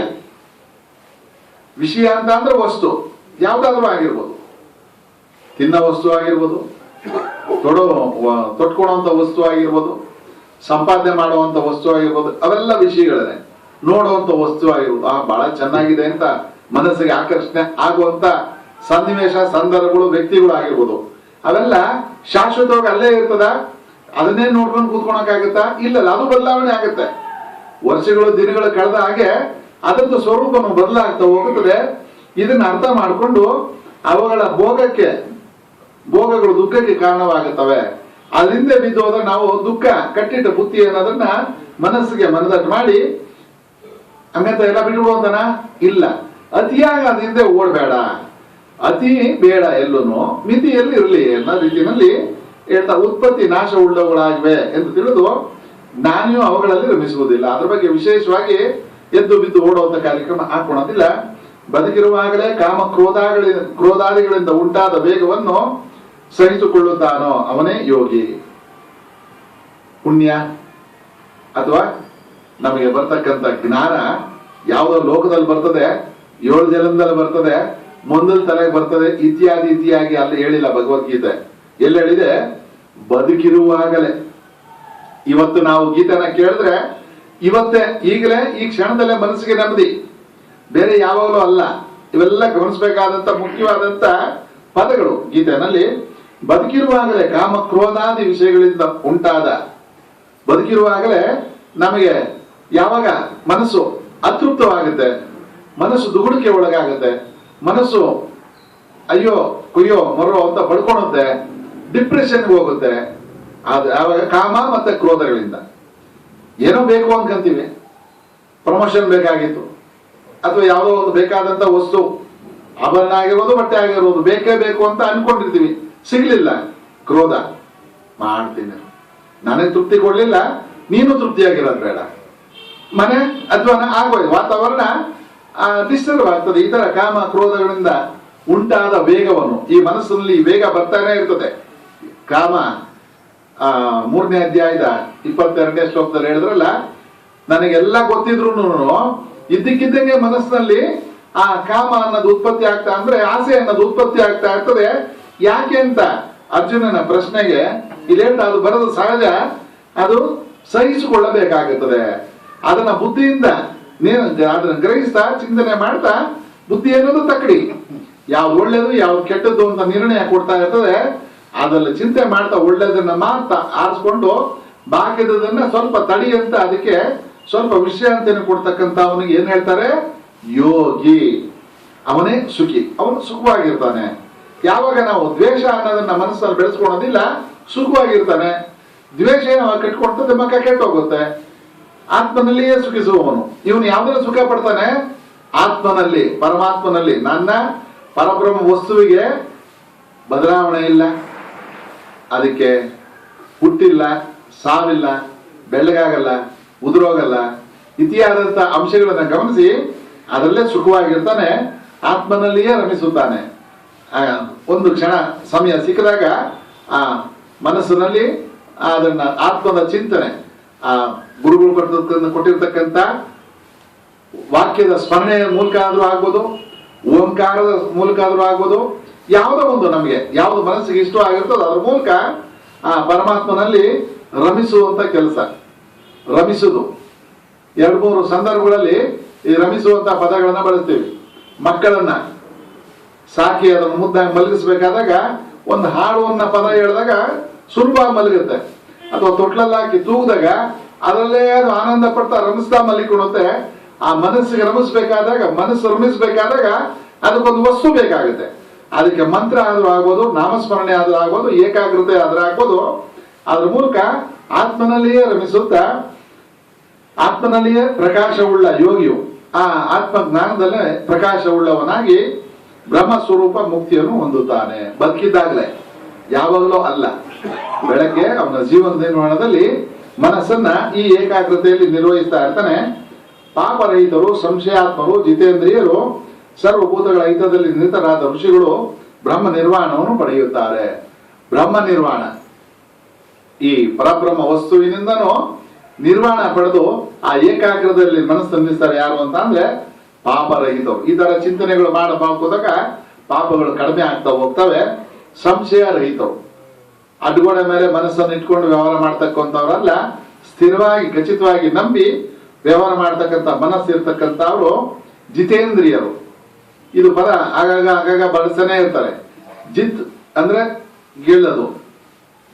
ವಿಷಯ ಅಂತ ಅಂದ್ರೆ ವಸ್ತು, ಯಾವ್ದಾದ್ರೂ ಆಗಿರ್ಬೋದು, ತಿನ್ನೋ ವಸ್ತು ಆಗಿರ್ಬೋದು, ತೊಟ್ಕೊಳೋಂಥ ವಸ್ತು ಆಗಿರ್ಬೋದು, ಸಂಪಾದನೆ ಮಾಡುವಂತ ವಸ್ತು ಆಗಿರ್ಬೋದು, ಅವೆಲ್ಲ ವಿಷಯಗಳೇ. ನೋಡುವಂತ ವಸ್ತು ಆಗಿರ್ಬೋದು, ಬಹಳ ಚೆನ್ನಾಗಿದೆ ಅಂತ ಮನಸ್ಸಿಗೆ ಆಕರ್ಷಣೆ ಆಗುವಂತ ಸನ್ನಿವೇಶ, ಸಂದರ್ಭಗಳು, ವ್ಯಕ್ತಿಗಳು ಆಗಿರ್ಬೋದು, ಅವೆಲ್ಲ ಶಾಶ್ವತವಾಗಿ ಅಲ್ಲೇ ಇರ್ತದ. ಅದನ್ನೇ ನೋಡ್ಕೊಂಡು ಕೂತ್ಕೊಳಕ್ಕಾಗತ್ತಾ? ಇಲ್ಲಲ್ಲ, ಅದು ಬದಲಾವಣೆ ಆಗುತ್ತೆ. ವರ್ಷಗಳು ದಿನಗಳು ಕಳೆದ ಹಾಗೆ ಅದರದ್ದು ಸ್ವರೂಪನು ಬದಲಾಗ್ತಾ ಹೋಗುತ್ತದೆ. ಇದನ್ನ ಅರ್ಥ ಮಾಡಿಕೊಂಡು ಅವುಗಳ ಭೋಗಗಳು ದುಃಖಕ್ಕೆ ಕಾರಣವಾಗುತ್ತವೆ. ಅದರಿಂದ ಬಿದ್ದು ಹೋದ್ರೆ ನಾವು ದುಃಖ ಕಟ್ಟಿಟ್ಟ ಬುತ್ತಿ ಅನ್ನೋದನ್ನ ಮನಸ್ಸಿಗೆ ಮನದಟ್ಟು ಮಾಡಿ ಹಂಗಂತ ಎಲ್ಲ ಬಿಟ್ಬಿಡುವಂತನ ಇಲ್ಲ. ಅತಿಯಾಗಿ ಅದರಿಂದ ಓಡಬೇಡ, ಅತಿ ಬೇಡ, ಎಲ್ಲೂನು ಮಿತಿಯಲ್ಲಿ ಇರಲಿ ಅನ್ನೋ ರೀತಿಯಲ್ಲಿ ಹೇಳ್ತಾ ಉತ್ಪತ್ತಿ ನಾಶ ಉಳ್ಳವುಗಳಾಗಿವೆ ಎಂದು ತಿಳಿದು ಜ್ಞಾನಿಯು ಅವುಗಳಲ್ಲಿ ರಮಿಸುವುದಿಲ್ಲ. ಅದ್ರ ಬಗ್ಗೆ ವಿಶೇಷವಾಗಿ ಎದ್ದು ಬಿದ್ದು ಓಡುವಂತ ಕಾರ್ಯಕ್ರಮ ಹಾಕೊಳ್ಳೋದಿಲ್ಲ. ಬದುಕಿರುವಾಗಲೇ ಕಾಮ ಕ್ರೋಧಾದಿಗಳಿಂದ ಉಂಟಾದ ವೇಗವನ್ನು ಸಹಿಸಿಕೊಳ್ಳುತ್ತಾನೋ ಅವನೇ ಯೋಗಿ. ಪುಣ್ಯ ಅಥವಾ ನಮಗೆ ಬರ್ತಕ್ಕಂಥ ಜ್ಞಾನ ಯಾವುದೋ ಲೋಕದಲ್ಲಿ ಬರ್ತದೆ, 7 ಜನ್ಮದಲ್ಲಿ ಬರ್ತದೆ, ಮುಂದಲ್ ತಲೆಗೆ ಬರ್ತದೆ, ಇತ್ಯಾದಿ ಇತ್ಯಾದಿ ಅಲ್ಲಿ ಹೇಳಿಲ್ಲ ಭಗವದ್ಗೀತೆ. ಎಲ್ಲಿ ಹೇಳಿದೆ? ಬದುಕಿರುವಾಗಲೇ. ಇವತ್ತು ನಾವು ಗೀತೆನ ಕೇಳಿದ್ರೆ ಇವತ್ತೇ, ಈಗಲೇ, ಈ ಕ್ಷಣದಲ್ಲೇ ಮನಸ್ಸಿಗೆ ನೆಮ್ಮದಿ, ಬೇರೆ ಯಾವಾಗಲೂ ಅಲ್ಲ. ಇವೆಲ್ಲ ಗಮನಿಸಬೇಕಾದಂತ ಮುಖ್ಯವಾದಂತ ಪದಗಳು ಗೀತೆನಲ್ಲಿ. ಬದುಕಿರುವಾಗಲೇ ಕಾಮ ಕ್ರೋಧಾದಿ ವಿಷಯಗಳಿಂದ ಉಂಟಾದ, ಬದುಕಿರುವಾಗಲೇ ನಮಗೆ ಯಾವಾಗ ಮನಸ್ಸು ಅತೃಪ್ತವಾಗುತ್ತೆ, ಮನಸ್ಸು ದುಗುಡಿಕೆ ಒಳಗಾಗುತ್ತೆ, ಮನಸ್ಸು ಅಯ್ಯೋ ಕುಯ್ಯೋ ಮರೋ ಅಂತ ಪಡ್ಕೊಳುತ್ತೆ, ಡಿಪ್ರೆಷನ್ಗೆ ಹೋಗುತ್ತೆ. ಅದು ಯಾವಾಗ ಕಾಮ ಮತ್ತೆ ಕ್ರೋಧಗಳಿಂದ. ಏನೋ ಬೇಕು ಅನ್ಕಂತೀವಿ, ಪ್ರಮೋಷನ್ ಬೇಕಾಗಿತ್ತು, ಅಥವಾ ಯಾವುದೋ ಒಂದು ಬೇಕಾದಂತ ವಸ್ತು, ಆಭರಣ ಆಗಿರೋದು, ಬಟ್ಟೆ ಆಗಿರೋದು ಬೇಕೇ ಬೇಕು ಅಂತ ಅನ್ಕೊಂಡಿರ್ತೀವಿ, ಸಿಗ್ಲಿಲ್ಲ, ಕ್ರೋಧ ಮಾಡ್ತೀನಿ, ನನಗೆ ತೃಪ್ತಿ ಕೊಡ್ಲಿಲ್ಲ, ನೀನು ತೃಪ್ತಿಯಾಗಿರೋದು ಬೇಡ, ಮನೆ ಅಥವಾ ಆಗೋಯ್ತು, ವಾತಾವರಣ ಡಿಸ್ಟರ್ಬ್ ಆಗ್ತದೆ. ಈ ತರ ಕಾಮ ಕ್ರೋಧಗಳಿಂದ ಉಂಟಾದ ವೇಗವನ್ನು, ಈ ಮನಸ್ಸಿನಲ್ಲಿ ವೇಗ ಬರ್ತಾನೆ ಇರ್ತದೆ. ಕಾಮ 3ನೇ ಅಧ್ಯಾಯದ 22ನೇ ಶ್ಲೋಕದಲ್ಲಿ ಹೇಳಿದ್ರಲ್ಲ, ನನಗೆಲ್ಲ ಗೊತ್ತಿದ್ರು ಇದ್ದಕ್ಕಿದ್ದಂಗೆ ಮನಸ್ಸಿನಲ್ಲಿ ಆ ಕಾಮ ಅನ್ನೋದು ಉತ್ಪತ್ತಿ ಆಗ್ತಾ, ಅಂದ್ರೆ ಆಸೆ ಅನ್ನೋದು ಉತ್ಪತ್ತಿ ಆಗ್ತಾ ಇರ್ತದೆ. ಯಾಕೆ ಅಂತ ಅರ್ಜುನನ ಪ್ರಶ್ನೆಗೆ ಇಲ್ಲಿ ಹೇಳ್ತಾ, ಅದು ಬರೋದು ಸಹಜ, ಅದು ಸಹಿಸಿಕೊಳ್ಳಬೇಕಾಗುತ್ತದೆ. ಅದನ್ನ ಬುದ್ಧಿಯಿಂದ ನೀನು ಅದನ್ನ ಗ್ರಹಿಸ್ತಾ ಚಿಂತನೆ ಮಾಡ್ತಾ, ಬುದ್ಧಿ ಅನ್ನೋದು ತಕ್ಕಡಿ, ಯಾವ್ದು ಒಳ್ಳೇದು ಯಾವ್ದು ಕೆಟ್ಟದ್ದು ಅಂತ ನಿರ್ಣಯ ಕೊಡ್ತಾ ಇರ್ತದೆ. ಅದರಲ್ಲಿ ಚಿಂತೆ ಮಾಡ್ತಾ ಒಳ್ಳೇದನ್ನ ಮಾತ್ರ ಆರಿಸ್ಕೊಂಡು ಬಾಕಿದನ್ನ ಸ್ವಲ್ಪ ತಡಿ ಅಂತ ಅದಕ್ಕೆ ಸ್ವಲ್ಪ ವಿಶ್ರಾಂತಿಯನ್ನು ಕೊಡ್ತಕ್ಕಂತ ಅವನಿಗೆ ಏನ್ ಹೇಳ್ತಾರೆ? ಯೋಗಿ. ಅವನೇ ಸುಖಿ, ಅವನು ಸುಖವಾಗಿರ್ತಾನೆ. ಯಾವಾಗ ನಾವು ದ್ವೇಷ ಅನ್ನೋದನ್ನ ಮನಸ್ಸಲ್ಲಿ ಬೆಳೆಸ್ಕೊಳೋದಿಲ್ಲ, ಸುಖವಾಗಿರ್ತಾನೆ. ದ್ವೇಷ ನಾವು ಕಟ್ಕೊಡ್ತದೆ, ಮಕ್ಕ ಕೆಟ್ಟೋಗುತ್ತೆ. ಆತ್ಮನಲ್ಲಿಯೇ ಸುಖಿಸುವವನು ಇವನು ಯಾವ್ದ್ರ ಸುಖ ಪಡ್ತಾನೆ? ಆತ್ಮನಲ್ಲಿ, ಪರಮಾತ್ಮನಲ್ಲಿ. ನನ್ನ ಪರಬ್ರಹ್ಮ ವಸ್ತುವಿಗೆ ಬದಲಾವಣೆ ಇಲ್ಲ, ಅದಕ್ಕೆ ಹುಟ್ಟಿಲ್ಲ, ಸಾವಿಲ್ಲ, ಬೆಳ್ಳಗಾಗಲ್ಲ, ಉದುರೋಗಲ್ಲ, ಇತಿಯಾದಂತ ಅಂಶಗಳನ್ನ ಗಮನಿಸಿ ಅದರಲ್ಲೇ ಸುಖವಾಗಿರ್ತಾನೆ, ಆತ್ಮನಲ್ಲಿಯೇ ರಮಿಸುತ್ತಾನೆ. ಒಂದು ಕ್ಷಣ ಸಮಯ ಸಿಕ್ಕಿದಾಗ ಆ ಮನಸ್ಸಿನಲ್ಲಿ ಅದನ್ನ ಆತ್ಮದ ಚಿಂತನೆ, ಆ ಗುರುಗಳು ಕೊಟ್ಟಿರ್ತಕ್ಕಂಥ ವಾಕ್ಯದ ಸ್ಮರಣೆಯ ಮೂಲಕ ಆದ್ರೂ ಆಗ್ಬೋದು, ಓಂಕಾರದ ಮೂಲಕ ಆದ್ರೂ ಆಗ್ಬೋದು, ಯಾವುದೋ ಒಂದು ನಮಗೆ ಯಾವ್ದು ಮನಸ್ಸಿಗೆ ಇಷ್ಟ ಆಗಿರ್ತದೋ ಅದ್ರ ಮೂಲಕ ಆ ಪರಮಾತ್ಮನಲ್ಲಿ ರಮಿಸುವಂತ ಕೆಲಸ. ರಮಿಸುವುದು 2-3 ಸಂದರ್ಭಗಳಲ್ಲಿ ಈ ರಮಿಸುವಂತ ಪದಗಳನ್ನ ಬಳಸ್ತೀವಿ. ಮಕ್ಕಳನ್ನ ಸಾಕಿ ಅದನ್ನು ಮುದ್ದಾಗಿ ಮಲಗಿಸ್ಬೇಕಾದಾಗ ಒಂದು ಹಾಡುವನ್ನ ಪದ ಹೇಳಿದಾಗ ಸುಲಭ ಮಲಗುತ್ತೆ, ಅಥವಾ ತೊಟ್ಲಲ್ಲಿ ಹಾಕಿ ತೂಗಿದಾಗ ಅದರಲ್ಲೇ ಅದು ಆನಂದ ಪಡ್ತಾ ರಮಿಸ್ತಾ ಮಲಿಕೊಡುತ್ತೆ. ಆ ಮನಸ್ಸಿಗೆ ರಮಿಸ್ಬೇಕಾದಾಗ, ಮನಸ್ಸು ರಮಿಸ್ಬೇಕಾದಾಗ ಅದಕ್ಕೊಂದು ವಸ್ತು ಬೇಕಾಗುತ್ತೆ. ಅದಕ್ಕೆ ಮಂತ್ರ ಆದ್ರೂ ಆಗ್ಬೋದು, ನಾಮಸ್ಮರಣೆ ಆದ್ರೂ ಆಗ್ಬೋದು, ಏಕಾಗ್ರತೆ ಆದ್ರೂ ಆಗ್ಬೋದು. ಅದ್ರ ಮೂಲಕ ಆತ್ಮನಲ್ಲಿಯೇ ರಮಿಸುತ್ತಾ ಆತ್ಮನಲ್ಲಿಯೇ ಪ್ರಕಾಶವುಳ್ಳ ಯೋಗಿಯು ಆ ಆತ್ಮ ಜ್ಞಾನದಲ್ಲೇ ಪ್ರಕಾಶವುಳ್ಳವನಾಗಿ ಬ್ರಹ್ಮ ಸ್ವರೂಪ ಮುಕ್ತಿಯನ್ನು ಹೊಂದುತ್ತಾನೆ. ಬದುಕಿದ್ದಾಗಲೇ, ಯಾವಾಗಲೂ ಅಲ್ಲ. ಬೆಳಗ್ಗೆ ಅವನ ಜೀವನ ನಿರ್ವಹಣದಲ್ಲಿ ಮನಸ್ಸನ್ನ ಈ ಏಕಾಗ್ರತೆಯಲ್ಲಿ ನಿರ್ವಹಿಸ್ತಾ ಇರ್ತಾನೆ. ಪಾಪರಹಿತರು, ಸಂಶಯಾತ್ಮರು, ಜಿತೇಂದ್ರಿಯರು, ಸರ್ವಭೂತಗಳ ಹಿತದಲ್ಲಿ ನಿರತರಾದ ಋಷಿಗಳು ಬ್ರಹ್ಮ ನಿರ್ವಾಣವನ್ನು ಪಡೆಯುತ್ತಾರೆ. ಬ್ರಹ್ಮ ನಿರ್ವಾಣ, ಈ ಪರಬ್ರಹ್ಮ ವಸ್ತುವಿನಿಂದನೂ ನಿರ್ವಾಣ ಪಡೆದು ಆ ಏಕಾಗ್ರದಲ್ಲಿ ಮನಸ್ಸು ನಿಲ್ಲಿಸ್ತಾರೆ. ಯಾರು ಅಂತ ಅಂದ್ರೆ ಪಾಪರಹಿತರು. ಈ ತರ ಚಿಂತನೆಗಳು ಮಾಡಬಹುದಾಗ ಪಾಪಗಳು ಕಡಿಮೆ ಆಗ್ತಾ ಹೋಗ್ತವೆ. ಸಂಶಯ ರಹಿತರು, ಅಡ್ಗೋಡೆ ಮೇಲೆ ಮನಸ್ಸನ್ನು ಇಟ್ಕೊಂಡು ವ್ಯವಹಾರ ಮಾಡ್ತಕ್ಕಂಥವ್ರಲ್ಲ, ಸ್ಥಿರವಾಗಿ ಖಚಿತವಾಗಿ ನಂಬಿ ವ್ಯವಹಾರ ಮಾಡ್ತಕ್ಕಂಥ ಮನಸ್ಸು ಇರ್ತಕ್ಕಂಥವ್ರು ಜಿತೇಂದ್ರಿಯರು. ಇದು ಪದ ಆಗಾಗ ಬಳಸನೇ ಇರ್ತಾರೆ. ಜಿತ್ ಅಂದ್ರೆ ಗೆಲ್ಲದು,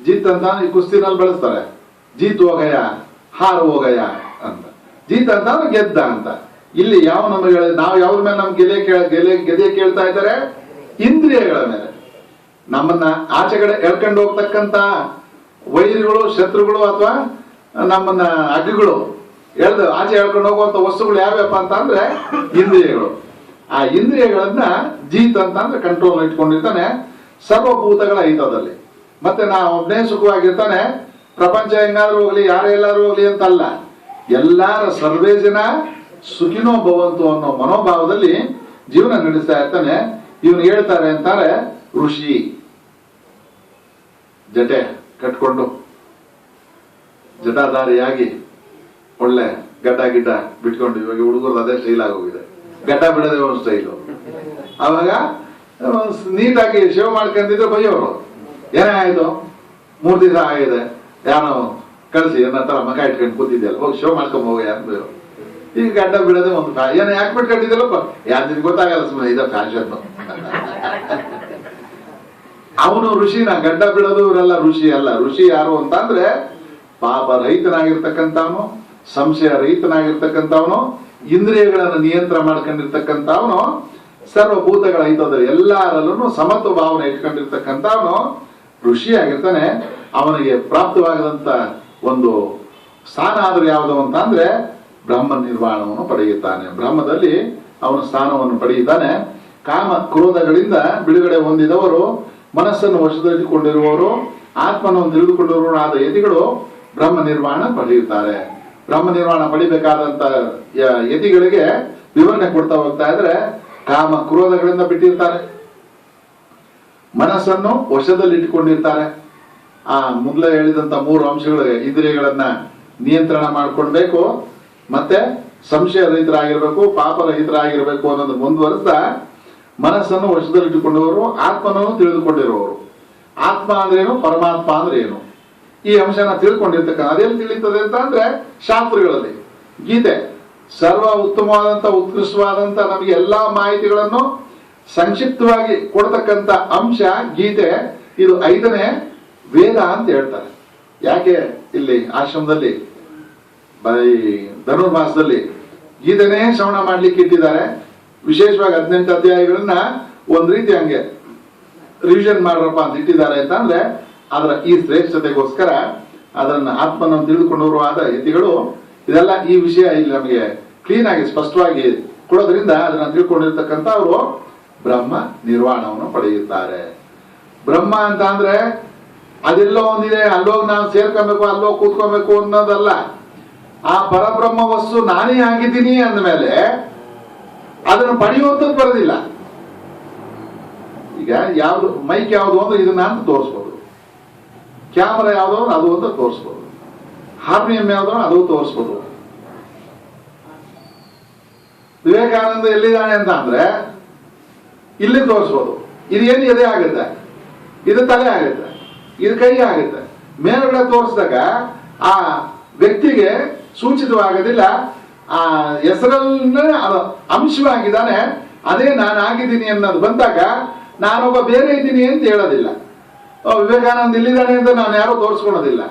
ಜಿತ್ ಅಂತ ಈ ಕುಸ್ತಿನಲ್ಲಿ ಬಳಸ್ತಾರೆ. ಜೀತ್ ಹೋಗಯ, ಹಾರು ಹೋಗಯ ಅಂತ. ಜೀತ್ ಅಂತ ಅಂದ್ರೆ ಗೆದ್ದ ಅಂತ. ಇಲ್ಲಿ ಯಾವ ನಮಗೆ ನಾವು ಯಾವ್ದ ಮೇಲೆ ನಮ್ ಗೆದೆ ಕೇಳ್ತಾ ಇದ್ದಾರೆ? ಇಂದ್ರಿಯಗಳ ಮೇಲೆ. ನಮ್ಮನ್ನ ಆಚೆ ಕಡೆ ಎಳ್ಕೊಂಡು ಹೋಗ್ತಕ್ಕಂತ ವೈರಿಗಳು, ಶತ್ರುಗಳು ಅಥವಾ ನಮ್ಮನ್ನ ಅಗ್ಗಗಳು ಎಳ್ದು ಆಚೆ ಎಳ್ಕೊಂಡು ಹೋಗುವಂತ ವಸ್ತುಗಳು ಯಾವ್ಯಾವ ಅಂತ ಅಂದ್ರೆ ಇಂದ್ರಿಯಗಳು. ಆ ಇಂದ್ರಿಯಗಳನ್ನ ಜೀತ್ ಅಂತ ಅಂದ್ರೆ ಕಂಟ್ರೋಲ್ ಇಟ್ಕೊಂಡಿರ್ತಾನೆ ಸರ್ವಭೂತಗಳ ಹಿತದಲ್ಲಿ. ಮತ್ತೆ ನಾ ಒಬ್ಬನೇ ಸುಖವಾಗಿರ್ತಾನೆ, ಪ್ರಪಂಚ ಹೆಂಗಾದ್ರೂ ಹೋಗ್ಲಿ, ಯಾರೇ ಎಲ್ಲಾದ್ರೂ ಹೋಗ್ಲಿ ಅಂತಲ್ಲ, ಎಲ್ಲಾರ ಸರ್ವೇ ಜನ ಸುಖಿನೋ ಭವಂತು ಅನ್ನೋ ಮನೋಭಾವದಲ್ಲಿ ಜೀವನ ನಡೆಸ್ತಾ ಇರ್ತಾನೆ. ಇವನು ಹೇಳ್ತಾರೆ ಅಂತಾರೆ ಋಷಿ. ಜಟೆ ಕಟ್ಕೊಂಡು ಜಟಾಧಾರಿಯಾಗಿ ಒಳ್ಳೆ ಗಡ್ಡ ಗಿಡ್ಡ ಬಿಟ್ಕೊಂಡು, ಇವಾಗ ಹುಡುಗರು ಅದೇ ಸ್ಟೈಲ್ ಆಗೋಗಿದೆ, ಗಡ್ಡ ಬಿಡೋದೇ ಒಂದು ಸ್ಟೈಲು. ಅವಾಗ ನೀಟಾಗಿ ಶೇವ್ ಮಾಡ್ಕೊಂಡಿದ್ರೆ ಬೈಯೋರು, ಏನೇ ಆಯ್ತು 3 ದಿವಸ ಆಗಿದೆ, ಯಾರೋ ಕಳಿಸಿ ನನ್ನ ತರ ಮಗ ಇಟ್ಕೊಂಡು ಕೂತಿದ್ಯಲ್ಲ, ಹೋಗಿ ಶೋ ಮಾಡ್ಕೊಂಡ್ ಹೋಗ ಅಂತ. ಈಗ ಗಡ್ಡ ಬಿಡೋದೇ ಒಂದು ಏನೋ ಯಾಕೆ ಬಿಟ್ಕೊಂಡಿದ್ದಲ್ಲಪ್ಪ, ಯಾರು ಗೊತ್ತಾಗಲ್ಲ, ಸುಮ್ಮನೆ ಇದ ಫ್ಯಾಷನ್. ಅವನು ಋಷಿನ, ಗಡ್ಡ ಬಿಡೋದು ಇವರೆಲ್ಲ ಋಷಿ ಅಲ್ಲ. ಋಷಿ ಯಾರು ಅಂತ ಅಂದ್ರೆ ಪಾಪ ರಹಿತನಾಗಿರ್ತಕ್ಕಂಥವನು, ಸಂಶಯ ರಹಿತನಾಗಿರ್ತಕ್ಕಂಥವನು, ಇಂದ್ರಿಯಗಳನ್ನು ನಿಯಂತ್ರಣ ಮಾಡ್ಕೊಂಡಿರ್ತಕ್ಕಂಥವನು, ಸರ್ವಭೂತಗಳ ಹಿತದಲ್ಲಿ ಎಲ್ಲರಲ್ಲೂ ಸಮತ್ವ ಭಾವನೆ ಇಟ್ಕೊಂಡಿರ್ತಕ್ಕಂಥವನು ಋಷಿ ಆಗಿರ್ತಾನೆ. ಅವನಿಗೆ ಪ್ರಾಪ್ತವಾಗದಂತ ಒಂದು ಸ್ಥಾನ ಆದ್ರೂ ಯಾವುದು ಅಂತ ಅಂದ್ರೆ ಬ್ರಹ್ಮ ನಿರ್ವಾಣವನ್ನು ಪಡೆಯುತ್ತಾನೆ. ಬ್ರಹ್ಮದಲ್ಲಿ ಅವನ ಸ್ಥಾನವನ್ನು ಪಡೆಯುತ್ತಾನೆ. ಕಾಮ ಕ್ರೋಧಗಳಿಂದ ಬಿಡುಗಡೆ ಹೊಂದಿದವರು, ಮನಸ್ಸನ್ನು ವಶದಲ್ಲಿಟ್ಟುಕೊಂಡಿರುವವರು, ಆತ್ಮನನ್ನು ತಿಳಿದುಕೊಂಡಿರುವವರು ಆದ ಯತಿಗಳು ಬ್ರಹ್ಮ ನಿರ್ವಾಣ ಪಡೆಯುತ್ತಾರೆ. ಬ್ರಹ್ಮ ನಿರ್ವಾಣ ಪಡಿಬೇಕಾದಂತ ಯತಿಗಳಿಗೆ ವಿವರಣೆ ಕೊಡ್ತಾ ಹೋಗ್ತಾ ಇದ್ರೆ, ಕಾಮ ಕ್ರೋಧಗಳಿಂದ ಬಿಟ್ಟಿರ್ತಾರೆ, ಮನಸ್ಸನ್ನು ವಶದಲ್ಲಿ ಇಟ್ಟುಕೊಂಡಿರ್ತಾರೆ. ಆ ಮೊದಲೇ ಹೇಳಿದಂತ 3 ಅಂಶಗಳಿಗೆ ಇಂದ್ರಿಯಗಳನ್ನ ನಿಯಂತ್ರಣ ಮಾಡ್ಕೊಳ್ಬೇಕು, ಮತ್ತೆ ಸಂಶಯ ರಹಿತರಾಗಿರ್ಬೇಕು, ಪಾಪ ರಹಿತರಾಗಿರ್ಬೇಕು ಅನ್ನೋದು ಮುಂದುವರೆಸ್ತಾ ಮನಸ್ಸನ್ನು ವಶದಲ್ಲಿಟ್ಟುಕೊಂಡವರು, ಆತ್ಮನನ್ನು ತಿಳಿದುಕೊಂಡಿರುವವರು. ಆತ್ಮ ಅಂದ್ರೇನು, ಪರಮಾತ್ಮ ಅಂದ್ರೆ ಏನು, ಈ ಅಂಶನ ತಿಳ್ಕೊಂಡಿರ್ತಕ್ಕ. ಅದೆಲ್ಲಿ ತಿಳಿತದೆ ಅಂತ ಅಂದ್ರೆ ಶಾಸ್ತ್ರಗಳಲ್ಲಿ. ಗೀತೆ ಸರ್ವ ಉತ್ತಮವಾದಂತ ಉತ್ಕೃಷ್ಟವಾದಂತ ನಮಗೆ ಎಲ್ಲಾ ಮಾಹಿತಿಗಳನ್ನು ಸಂಕ್ಷಿಪ್ತವಾಗಿ ಕೊಡ್ತಕ್ಕಂತ ಅಂಶ ಗೀತೆ. ಇದು 5ನೇ ವೇದ ಅಂತ ಹೇಳ್ತಾರೆ. ಯಾಕೆ ಇಲ್ಲಿ ಆಶ್ರಮದಲ್ಲಿ ಧನುರ್ಮಾಸದಲ್ಲಿ ಗೀತೆನೇ ಶ್ರವಣ ಮಾಡ್ಲಿಕ್ಕೆ ಇಟ್ಟಿದ್ದಾರೆ. ವಿಶೇಷವಾಗಿ 18 ಅಧ್ಯಾಯಗಳನ್ನ ಒಂದ್ ರೀತಿ ಹಂಗೆ ರಿವಿಷನ್ ಮಾಡ್ರಪ್ಪ ಅಂತ ಇಟ್ಟಿದ್ದಾರೆ ಅಂತ ಅಂದ್ರೆ ಅದರ ಈ ಶ್ರೇಷ್ಠತೆಗೋಸ್ಕರ ಅದನ್ನ ಆತ್ಮನನ್ನು ತಿಳಿದುಕೊಂಡವರು ಆದ ಯತಿಗಳು ಇದೆಲ್ಲ ಈ ವಿಷಯ ಇಲ್ಲಿ ನಮಗೆ ಕ್ಲೀನ್ ಆಗಿ ಸ್ಪಷ್ಟವಾಗಿ ಕೊಡೋದ್ರಿಂದ ಅದನ್ನ ತಿಳ್ಕೊಂಡಿರ್ತಕ್ಕಂಥ ಅವರು ಬ್ರಹ್ಮ ನಿರ್ವಾಣವನ್ನು ಪಡೆಯುತ್ತಾರೆ. ಬ್ರಹ್ಮ ಅಂತ ಅಂದ್ರೆ ಅದೆಲ್ಲೋ ಒಂದಿದೆ, ಅಲ್ಲೋಗಿ ನಾವು ಸೇರ್ಕೊಬೇಕು, ಅಲ್ಲೋಗಿ ಕೂತ್ಕೊಬೇಕು ಅನ್ನೋದಲ್ಲ. ಆ ಪರಬ್ರಹ್ಮ ವಸ್ತು ನಾನೇ ಆಗಿದ್ದೀನಿ ಅಂದಮೇಲೆ ಅದನ್ನು ಪಡೆಯುವಂಥದ್ದು ಬರೋದಿಲ್ಲ. ಈಗ ಯಾವ್ದು ಮೈಕ್ ಯಾವುದು ಅಂದ್ರೆ ಇದನ್ನ ಅಂತ ತೋರಿಸ್ಬೋದು, ಕ್ಯಾಮರಾ ಯಾವ್ದು ಅದು ಅಂತ ತೋರಿಸ್ಬೋದು, ಹಾರ್ಮೋನಿಯಂ ಯಾವ್ದು ಅದು ತೋರಿಸ್ಬೋದು. ವಿವೇಕಾನಂದ ಎಲ್ಲಿದ್ದಾನೆ ಅಂತ ಅಂದ್ರೆ ಇಲ್ಲಿ ತೋರಿಸ್ಬೋದು. ಇದೇನು ಎದೆ ಆಗುತ್ತೆ, ಇದು ತಲೆ ಆಗುತ್ತೆ, ಇದು ಕೈ ಆಗುತ್ತೆ. ಮೇಲ್ಗಡೆ ತೋರಿಸಿದಾಗ ಆ ವ್ಯಕ್ತಿಗೆ ಸೂಚಿತವಾಗೋದಿಲ್ಲ. ಆ ಹೆಸರಲ್ಲೇ ಅಂಶವಾಗಿದ್ದಾನೆ, ಅದೇ ನಾನು ಆಗಿದ್ದೀನಿ ಅನ್ನೋದು ಬಂದಾಗ ನಾನೊಬ್ಬ ಬೇರೆ ಇದ್ದೀನಿ ಅಂತ ಹೇಳೋದಿಲ್ಲ. ವಿವೇಕಾನಂದ ಇಲ್ಲಿದ್ದಾನೆ ಅಂತ ನಾನು ಯಾರೋ ತೋರಿಸ್ಕೊಳೋದಿಲ್ಲ.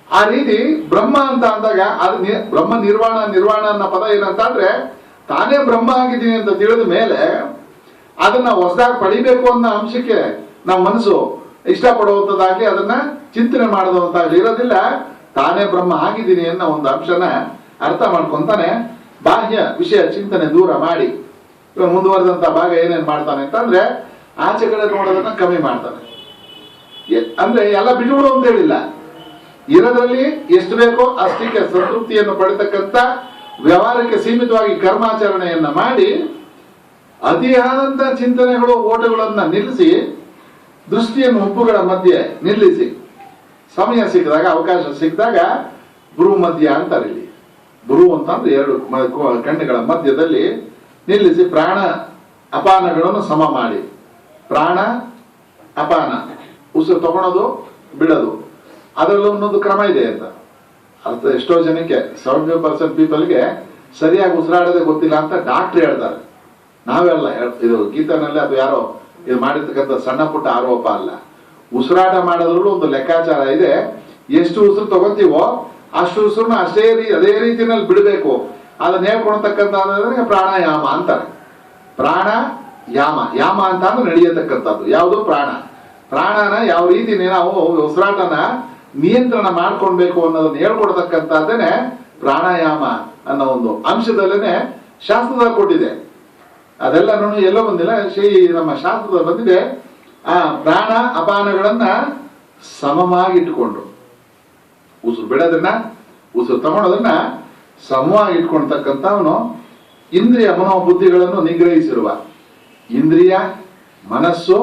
ಆ ರೀತಿ ಬ್ರಹ್ಮ ಅಂತ ಅಂದಾಗ ಅದು ಬ್ರಹ್ಮ ನಿರ್ವಾಣ ಅನ್ನೋ ಪದ ಏನಂತ ಅಂದ್ರೆ ತಾನೇ ಬ್ರಹ್ಮ ಆಗಿದ್ದೀನಿ ಅಂತ ತಿಳಿದ ಮೇಲೆ ಅದನ್ನ ಹೊಸದಾಗಿ ಪಡಿಬೇಕು ಅನ್ನೋ ಅಂಶಕ್ಕೆ ನಮ್ಮ ಮನಸ್ಸು ಇಷ್ಟಪಡುವಂಥದ್ದಾಗ್ಲಿ ಅದನ್ನ ಚಿಂತನೆ ಮಾಡುವಂತಾಗ್ಲಿ ಇರೋದಿಲ್ಲ. ತಾನೇ ಬ್ರಹ್ಮ ಆಗಿದ್ದೀನಿ ಅನ್ನೋ ಒಂದು ಅಂಶನ ಅರ್ಥ ಮಾಡ್ಕೊಂತಾನೆ ಬಾಹ್ಯ ವಿಷಯ ಚಿಂತನೆ ದೂರ ಮಾಡಿ ಮುಂದುವರೆದಂತ ಭಾಗ ಏನೇನ್ ಮಾಡ್ತಾನೆ ಅಂತಂದ್ರೆ ಆಚೆ ಕಡೆ ನೋಡೋದನ್ನ ಕಮ್ಮಿ ಮಾಡ್ತಾನೆ. ಅಂದ್ರೆ ಎಲ್ಲ ಬಿಟ್ಬಿಡು ಅಂತ ಹೇಳಿಲ್ಲ, ಇರೋದ್ರಲ್ಲಿ ಎಷ್ಟು ಬೇಕೋ ಅಷ್ಟಕ್ಕೆ ಸಂತೃಪ್ತಿಯನ್ನು ಪಡೆತಕ್ಕಂತ ವ್ಯವಹಾರಕ್ಕೆ ಸೀಮಿತವಾಗಿ ಕರ್ಮಾಚರಣೆಯನ್ನ ಮಾಡಿ ಅತಿಯಾದಂತ ಚಿಂತನೆಗಳು ಓಟಗಳನ್ನ ನಿಲ್ಲಿಸಿ ದೃಷ್ಟಿಯನ್ನು ಹುಬ್ಬುಗಳ ಮಧ್ಯೆ ನಿಲ್ಲಿಸಿ ಸಮಯ ಸಿಕ್ಕಿದಾಗ ಅವಕಾಶ ಸಿಕ್ಕಿದಾಗ ಭ್ರೂ ಮಧ್ಯ ಅಂತಾರೆ. ಇಲ್ಲಿ ಭ್ರೂ ಅಂತಂದ್ರೆ ಎರಡು ಕಣ್ಣುಗಳ ಮಧ್ಯದಲ್ಲಿ ನಿಲ್ಲಿಸಿ ಪ್ರಾಣ ಅಪಾನಗಳನ್ನು ಸಮ ಮಾಡಿ, ಪ್ರಾಣ ಅಪಾನ ಉಸಿರು ತಗೊಳೋದು ಬಿಡೋದು ಅದರಲ್ಲೂ ಒಂದೊಂದು ಕ್ರಮ ಇದೆ ಅಂತ ಅರ್ಥ. ಎಷ್ಟೋ ಜನಕ್ಕೆ 70% ಪೀಪಲ್ಗೆ ಸರಿಯಾಗಿ ಉಸಿರಾಡೋದೇ ಗೊತ್ತಿಲ್ಲ ಅಂತ ಡಾಕ್ಟರ್ ಹೇಳ್ತಾರೆ. ನಾವೆಲ್ಲ ಇದು ಗೀತನಲ್ಲಿ ಅದು ಯಾರೋ ಇದು ಮಾಡಿರ್ತಕ್ಕಂಥ ಸಣ್ಣ ಪುಟ್ಟ ಆರೋಪ ಅಲ್ಲ. ಉಸಿರಾಟ ಮಾಡೋದ್ರಲ್ಲೂ ಒಂದು ಲೆಕ್ಕಾಚಾರ ಇದೆ. ಎಷ್ಟು ಉಸಿರು ತಗೋತೀವೋ ಅಷ್ಟು ಉಸಿರನ್ನ ಅದೇ ರೀತಿಯಲ್ಲಿ ಬಿಡಬೇಕು. ಅದನ್ನ ಹೇಳ್ಕೊಳ್ತಕ್ಕಂಥ ಪ್ರಾಣಾಯಾಮ ಅಂತಾರೆ. ಪ್ರಾಣಾಯಾಮ ಯಾಮ ಅಂತ ಅಂದ್ರೆ ನಡೆಯತಕ್ಕಂಥದ್ದು ಯಾವುದು ಪ್ರಾಣನ ಯಾವ ರೀತಿ ನಾವು ಉಸಿರಾಟನ ನಿಯಂತ್ರಣ ಮಾಡ್ಕೊಳ್ಬೇಕು ಅನ್ನೋದನ್ನ ಹೇಳ್ಕೊಡ್ತಕ್ಕಂಥದ್ದೇನೆ ಪ್ರಾಣಾಯಾಮ ಅನ್ನೋ ಒಂದು ಅಂಶದಲ್ಲೇನೆ ಶಾಸ್ತ್ರದಲ್ಲಿ ಕೊಟ್ಟಿದೆ. ಅದೆಲ್ಲ ಎಲ್ಲೋ ಬಂದಿಲ್ಲ, ನಮ್ಮ ಶಾಸ್ತ್ರದಲ್ಲಿ ಬಂದಿದೆ. ಆ ಪ್ರಾಣ ಅಪಾನಗಳನ್ನ ಸಮವಾಗಿ ಇಟ್ಕೊಂಡು ಉಸಿರು ಬಿಡೋದನ್ನ ಉಸಿರು ತಗೊಳೋದನ್ನ ಸಮವಾಗಿ ಇಟ್ಕೊಳ್ತಕ್ಕಂಥವನು ಇಂದ್ರಿಯ ಮನೋಬುದ್ಧಿಗಳನ್ನು ನಿಗ್ರಹಿಸಿರುವ ಇಂದ್ರಿಯ ಮನಸ್ಸು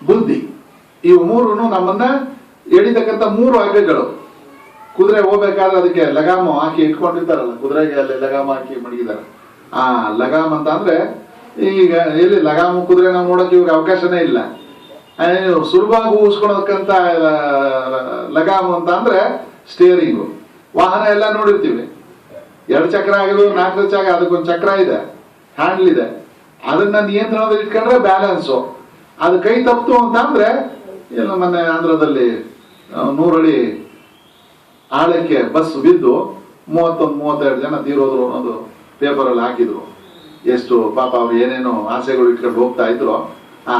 ಬುದ್ಧಿ ಇವು ಮೂರು ನಮ್ಮನ್ನ ಎಳಿತಕ್ಕಂಥ ಮೂರು ಹಗ್ಗಗಳು. ಕುದುರೆ ಹೋಗ್ಬೇಕಾದ್ರೆ ಅದಕ್ಕೆ ಲಗಾಮು ಹಾಕಿ ಇಟ್ಕೊಂಡಿರ್ತಾರಲ್ಲ, ಕುದುರೆಗೆ ಅಲ್ಲಿ ಲಗಾಮ ಹಾಕಿ ಮಡಗಿದ್ದಾರೆ. ಆ ಲಗಾಮ್ ಅಂತ ಅಂದ್ರೆ ಈಗ ಎಲ್ಲಿ ಲಗಾಮು ಕುದುರೆ ನಾವು ನೋಡೋಕೆ ಇವಾಗ ಅವಕಾಶನೇ ಇಲ್ಲ. ಸುಲಭವಾಗಿ ಊಹಿಸ್ಕೊಳೋದಕ್ಕಂತ ಲಗಾಮು ಅಂತ ಅಂದ್ರೆ ಸ್ಟೇರಿಂಗು. ವಾಹನ ಎಲ್ಲ ನೋಡಿರ್ತೀವಿ, 2 ಚಕ್ರ ಆಗಿದ್ರು 4 ಚಕ್ರ, ಅದಕ್ಕೊಂದು ಚಕ್ರ ಇದೆ, ಹ್ಯಾಂಡಲ್ ಇದೆ. ಅದನ್ನ ನಿಯಂತ್ರಣದಲ್ಲಿ ಇಟ್ಕೊಂಡ್ರೆ ಬ್ಯಾಲೆನ್ಸು. ಅದು ಕೈ ತಪ್ಪಿತು ಅಂತ ಅಂದ್ರೆ ಎಲ್ಲ ಮೊನ್ನೆ ಆಂಧ್ರದಲ್ಲಿ 100 ಅಡಿ ಆಳಕ್ಕೆ ಬಸ್ ಬಿದ್ದು 31-32 ಜನ ತೀರೋದ್ರು ಅನ್ನೋದು ಪೇಪರಲ್ಲಿ ಹಾಕಿದ್ರು. ಎಷ್ಟು ಪಾಪ ಅವ್ರು ಏನೇನೋ ಆಸೆಗಳು ಇಟ್ಕೊಂಡು ಹೋಗ್ತಾ ಇದ್ರು. ಆ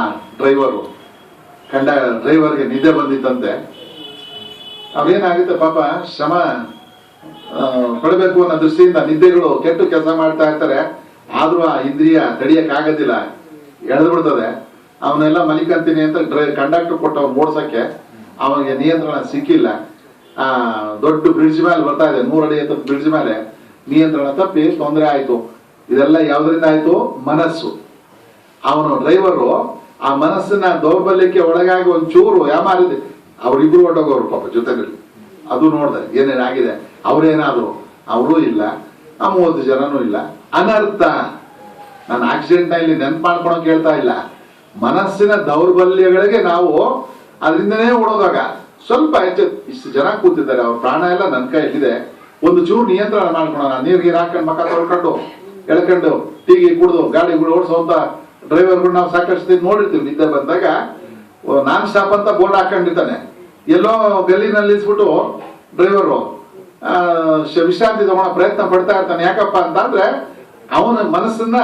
ಡ್ರೈವರ್ಗೆ ನಿದ್ದೆ ಬಂದಿತ್ತಂತೆ. ಅವ್ರೇನಾಗುತ್ತೆ ಪಾಪ ಶ್ರಮ ಪಡಬೇಕು ಅನ್ನೋ ದೃಷ್ಟಿಯಿಂದ ನಿದ್ದೆಗಳು ಕೆಟ್ಟು ಕೆಲಸ ಮಾಡ್ತಾ ಇರ್ತಾರೆ. ಆದ್ರೂ ಆ ಇಂದ್ರಿಯ ತಡಿಯಕ್ ಆಗೋದಿಲ್ಲ, ಎಳೆದು ಬಿಡ್ತದೆ. ಅವನ್ನೆಲ್ಲ ಮಲಿಕಂತೀನಿ ಅಂತ ಕಂಡಕ್ಟರ್ ಕೊಟ್ಟು ಅವ್ನು ಓಡ್ಸಕ್ಕೆ ಅವನಿಗೆ ನಿಯಂತ್ರಣ ಸಿಕ್ಕಿಲ್ಲ. ದೊಡ್ಡ ಬ್ರಿಡ್ಜ್ ಮೇಲೆ ಬರ್ತಾ ಇದೆ, 100 ಅಡಿ ಎತ್ತದ ಬ್ರಿಡ್ಜ್ ಮೇಲೆ ನಿಯಂತ್ರಣ ತಪ್ಪಿ ತೊಂದರೆ ಆಯ್ತು. ಇದೆಲ್ಲ ಯಾವ್ದ್ರಿಂದ ಆಯ್ತು? ಮನಸ್ಸು. ಅವನು ಡ್ರೈವರು ಆ ಮನಸ್ಸಿನ ದೌರ್ಬಲ್ಯಕ್ಕೆ ಒಳಗಾಗಿ ಒಂಚೂರು ಯಾಮಾರಿದೆ. ಅವ್ರಿಬ್ರು ಹೊಟ್ಟೋಗೋರು ಪಾಪ ಜೊತೆನಲ್ಲಿ. ಅದು ನೋಡ್ದೆ ಏನೇನಾಗಿದೆ. ಅವ್ರೇನಾದ್ರು ಅವರೂ ಇಲ್ಲ, ಆ 30 ಜನನೂ ಇಲ್ಲ. ಅನರ್ಥ. ನಾನು ಆಕ್ಸಿಡೆಂಟ್ ಇಲ್ಲಿ ನೆನ್ಪು ಮಾಡ್ಕೊಳಕ್ ಹೇಳ್ತಾ ಇಲ್ಲ. ಮನಸ್ಸಿನ ದೌರ್ಬಲ್ಯಗಳಿಗೆ ನಾವು ಅದರಿಂದನೇ ಓಡೋದಾಗ ಸ್ವಲ್ಪ ಇಷ್ಟು ಜನ ಕೂತಿದ್ದಾರೆ, ಅವ್ರ ಪ್ರಾಣ ಎಲ್ಲ ನನ್ನ ಕೈಯಲ್ಲಿದೆ, ಒಂದು ಚೂರು ನಿಯಂತ್ರಣ ಮಾಡ್ಕೊಳೋಣ. ನೀರಿಗೆ ಹಾಕೊಂಡು ಮಕ್ಕ ತೊಳ್ಕೊಂಡು ಎಳ್ಕೊಂಡು ಟೀಗಿ ಕುಡಿದು ಗಾಡಿಗಳು ಓಡಿಸುವಂತ ಡ್ರೈವರ್ಗಳು ನಾವು ಸಾಕಷ್ಟು ನೋಡಿರ್ತೀವಿ. ನಿದ್ದೆ ಬಂದಾಗ ನಾನ್ ಸ್ಟಾಪ್ ಅಂತ ಬೋರ್ಡ್ ಹಾಕೊಂಡಿರ್ತಾನೆ. ಎಲ್ಲೋ ಗಲ್ಲಿನಲ್ಲಿ ನಿಲ್ಸ್ಬಿಟ್ಟು ಡ್ರೈವರು ವಿಶ್ರಾಂತಿ ತಗೊಳ್ಳೋ ಪ್ರಯತ್ನ ಪಡ್ತಾ ಇರ್ತಾನೆ. ಯಾಕಪ್ಪ ಅಂತ ಅಂದ್ರೆ ಅವನ ಮನಸ್ಸನ್ನ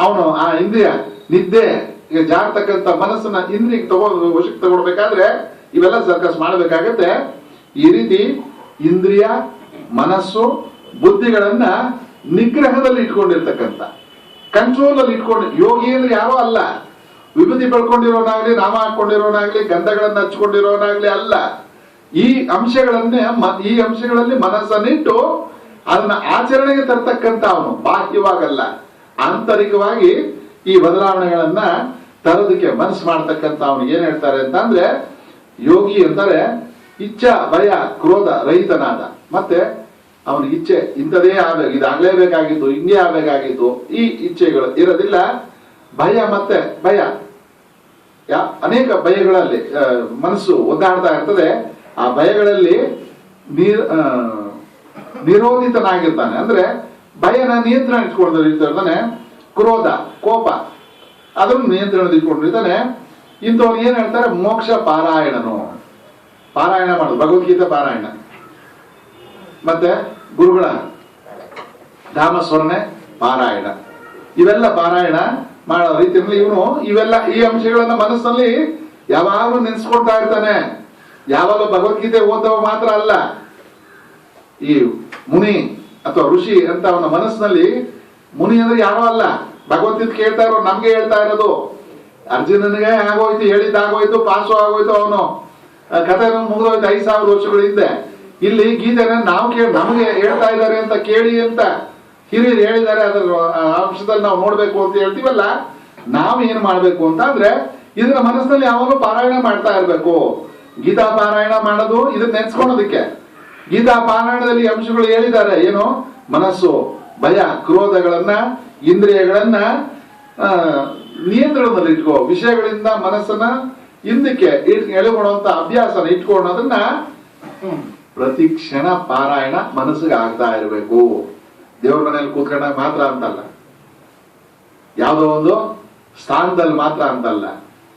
ಅವನು ಆ ಇಂದ್ರಿಯ ನಿದ್ದೆ ಈಗ ಜಾರ್ತಕ್ಕಂಥ ಮನಸ್ಸನ್ನ ಇಂದ್ರಿಯ ವಶಕ್ಕೆ ತಗೊಳ್ಬೇಕಾದ್ರೆ ಇವೆಲ್ಲ ಸರ್ಕಸ್ ಮಾಡಬೇಕಾಗತ್ತೆ. ಈ ರೀತಿ ಇಂದ್ರಿಯ ಮನಸ್ಸು ಬುದ್ಧಿಗಳನ್ನ ನಿಗ್ರಹದಲ್ಲಿ ಇಟ್ಕೊಂಡಿರ್ತಕ್ಕಂಥ, ಕಂಟ್ರೋಲ್ ಅಲ್ಲಿ ಇಟ್ಕೊಂಡು. ಯೋಗಿ ಅಂದ್ರೆ ಯಾರೋ ಅಲ್ಲ, ವಿಭೂತಿ ಪಡ್ಕೊಂಡಿರೋನಾಗ್ಲಿ, ನಾಮ ಹಾಕೊಂಡಿರೋನಾಗ್ಲಿ, ಗಂಧಗಳನ್ನ ಹಚ್ಕೊಂಡಿರೋನಾಗ್ಲಿ ಅಲ್ಲ. ಈ ಅಂಶಗಳಲ್ಲಿ ಮನಸ್ಸನ್ನಿಟ್ಟು ಅದನ್ನ ಆಚರಣೆಗೆ ತರ್ತಕ್ಕಂಥ ಅವನು. ಬಾಹ್ಯವಾಗಲ್ಲ, ಆಂತರಿಕವಾಗಿ ಈ ಬದಲಾವಣೆಗಳನ್ನ ತರೋದಕ್ಕೆ ಮನಸ್ಸು ಮಾಡ್ತಕ್ಕಂಥ ಅವನು. ಏನ್ ಹೇಳ್ತಾರೆ ಅಂತ ಅಂದ್ರೆ ಯೋಗಿ ಅಂತಾರೆ ಇಚ್ಛಾ ಭಯ ಕ್ರೋಧ ರಹಿತನಾದ. ಮತ್ತೆ ಅವನ ಇಚ್ಛೆ ಇಂಥದೇ ಆಗ್ಬೇಕು, ಇದಾಗ್ಲೇಬೇಕಾಗಿತ್ತು, ಹಿಂಗೆ ಆಗ್ಬೇಕಾಗಿತ್ತು, ಈ ಇಚ್ಛೆಗಳು ಇರೋದಿಲ್ಲ. ಭಯ ಅನೇಕ ಭಯಗಳಲ್ಲಿ ಮನಸ್ಸು ಒದ್ದಾಡ್ತಾ ಇರ್ತದೆ. ಆ ಭಯಗಳಲ್ಲಿ ನಿರೋಧಿತನಾಗಿರ್ತಾನೆ. ಅಂದ್ರೆ ಭಯನ ನಿಯಂತ್ರಣ ಇಟ್ಕೊಂಡಿರ್ತಾನೆ. ಕ್ರೋಧ ಕೋಪ ಅದನ್ನು ನಿಯಂತ್ರಣದಲ್ಲಿ ಇಟ್ಕೊಂಡಿರ್ತಾನೆ. ಇಂಥವ್ರು ಏನ್ ಹೇಳ್ತಾರೆ? ಮೋಕ್ಷ ಪಾರಾಯಣನು. ಪಾರಾಯಣ ಮಾಡೋದು, ಭಗವದ್ಗೀತೆ ಪಾರಾಯಣ, ಮತ್ತೆ ಗುರುಗಳ ಧಾಮಸ್ಮರಣೆ ಪಾರಾಯಣ, ಇವೆಲ್ಲ ಪಾರಾಯಣ ಮಾಡೋ ರೀತಿಯಲ್ಲಿ ಇವನು ಇವೆಲ್ಲ ಈ ಅಂಶಗಳನ್ನ ಮನಸ್ಸಿನಲ್ಲಿ ಯಾವಾಗಲೂ ನೆನೆಸ್ಕೊಳ್ತಾ ಇರ್ತಾನೆ. ಯಾವಾಗ ಭಗವದ್ಗೀತೆ ಓದವ ಮಾತ್ರ ಅಲ್ಲ, ಈ ಮುನಿ ಅಥವಾ ಋಷಿ ಅಂತ ಅವನ ಮನಸ್ಸಿನಲ್ಲಿ, ಮುನಿ ಅಂದ್ರೆ ಯಾರೋ ಅಲ್ಲ, ಭಗವದ್ಗೀತೆ ಕೇಳ್ತಾ ಇರೋ ನಮ್ಗೆ ಹೇಳ್ತಾ ಇರೋದು. ಅರ್ಜುನನಿಗೆ ಆಗೋಯ್ತು, ಹೇಳಿದ್ದಾಗೋಯ್ತು, ಪಾಸು ಆಗೋಯ್ತು, ಅವನು ಕಥೆ ಮುಗಿದೋಯ್ತು 5000 ವರ್ಷಗಳ ಹಿಂದೆ. ಇಲ್ಲಿ ಗೀತೆನ ನಾವು ನಮಗೆ ಹೇಳ್ತಾ ಇದ್ದಾರೆ ಅಂತ ಕೇಳಿ ಅಂತ ಹಿರಿಯರು ಹೇಳಿದ್ದಾರೆ, ಅದರ ಅಂಶದಲ್ಲಿ ನಾವು ನೋಡ್ಬೇಕು ಅಂತ ಹೇಳ್ತೀವಲ್ಲ. ನಾವು ಏನ್ ಮಾಡ್ಬೇಕು ಅಂತ ಅಂದ್ರೆ ಇದನ್ನ ಮನಸ್ಸಿನಲ್ಲಿ ಯಾವಾಗಲೂ ಪಾರಾಯಣ ಮಾಡ್ತಾ ಇರ್ಬೇಕು. ಗೀತಾ ಪಾರಾಯಣ ಮಾಡೋದು ಇದನ್ನ ನೆನ್ಸ್ಕೊಳೋದಕ್ಕೆ. ಗೀತಾ ಪಾರಾಯಣದಲ್ಲಿ ಅಂಶಗಳು ಹೇಳಿದ್ದಾರೆ ಏನು, ಮನಸ್ಸು ಭಯ ಕ್ರೋಧಗಳನ್ನ ಇಂದ್ರಿಯಗಳನ್ನ ನಿಯಂತ್ರಣದಲ್ಲಿ ಇಟ್ಕೋ, ವಿಷಯಗಳಿಂದ ಮನಸ್ಸನ್ನ ಹಿಂದಕ್ಕೆ ಎಳೆಗೊಳ್ಳುವಂತ ಅಭ್ಯಾಸನ ಇಟ್ಕೊಳ್ಳೋದನ್ನ ಪ್ರತಿ ಕ್ಷಣ ಪಾರಾಯಣ ಮನಸ್ಸಿಗೆ ಆಗ್ತಾ ಇರಬೇಕು. ದೇವ್ರ ಮನೇಲಿ ಕೂತ್ಕೊಂಡಾಗ ಮಾತ್ರ ಅಂತಲ್ಲ, ಯಾವುದೋ ಒಂದು ಸ್ಥಾನದಲ್ಲಿ ಮಾತ್ರ ಅಂತಲ್ಲ,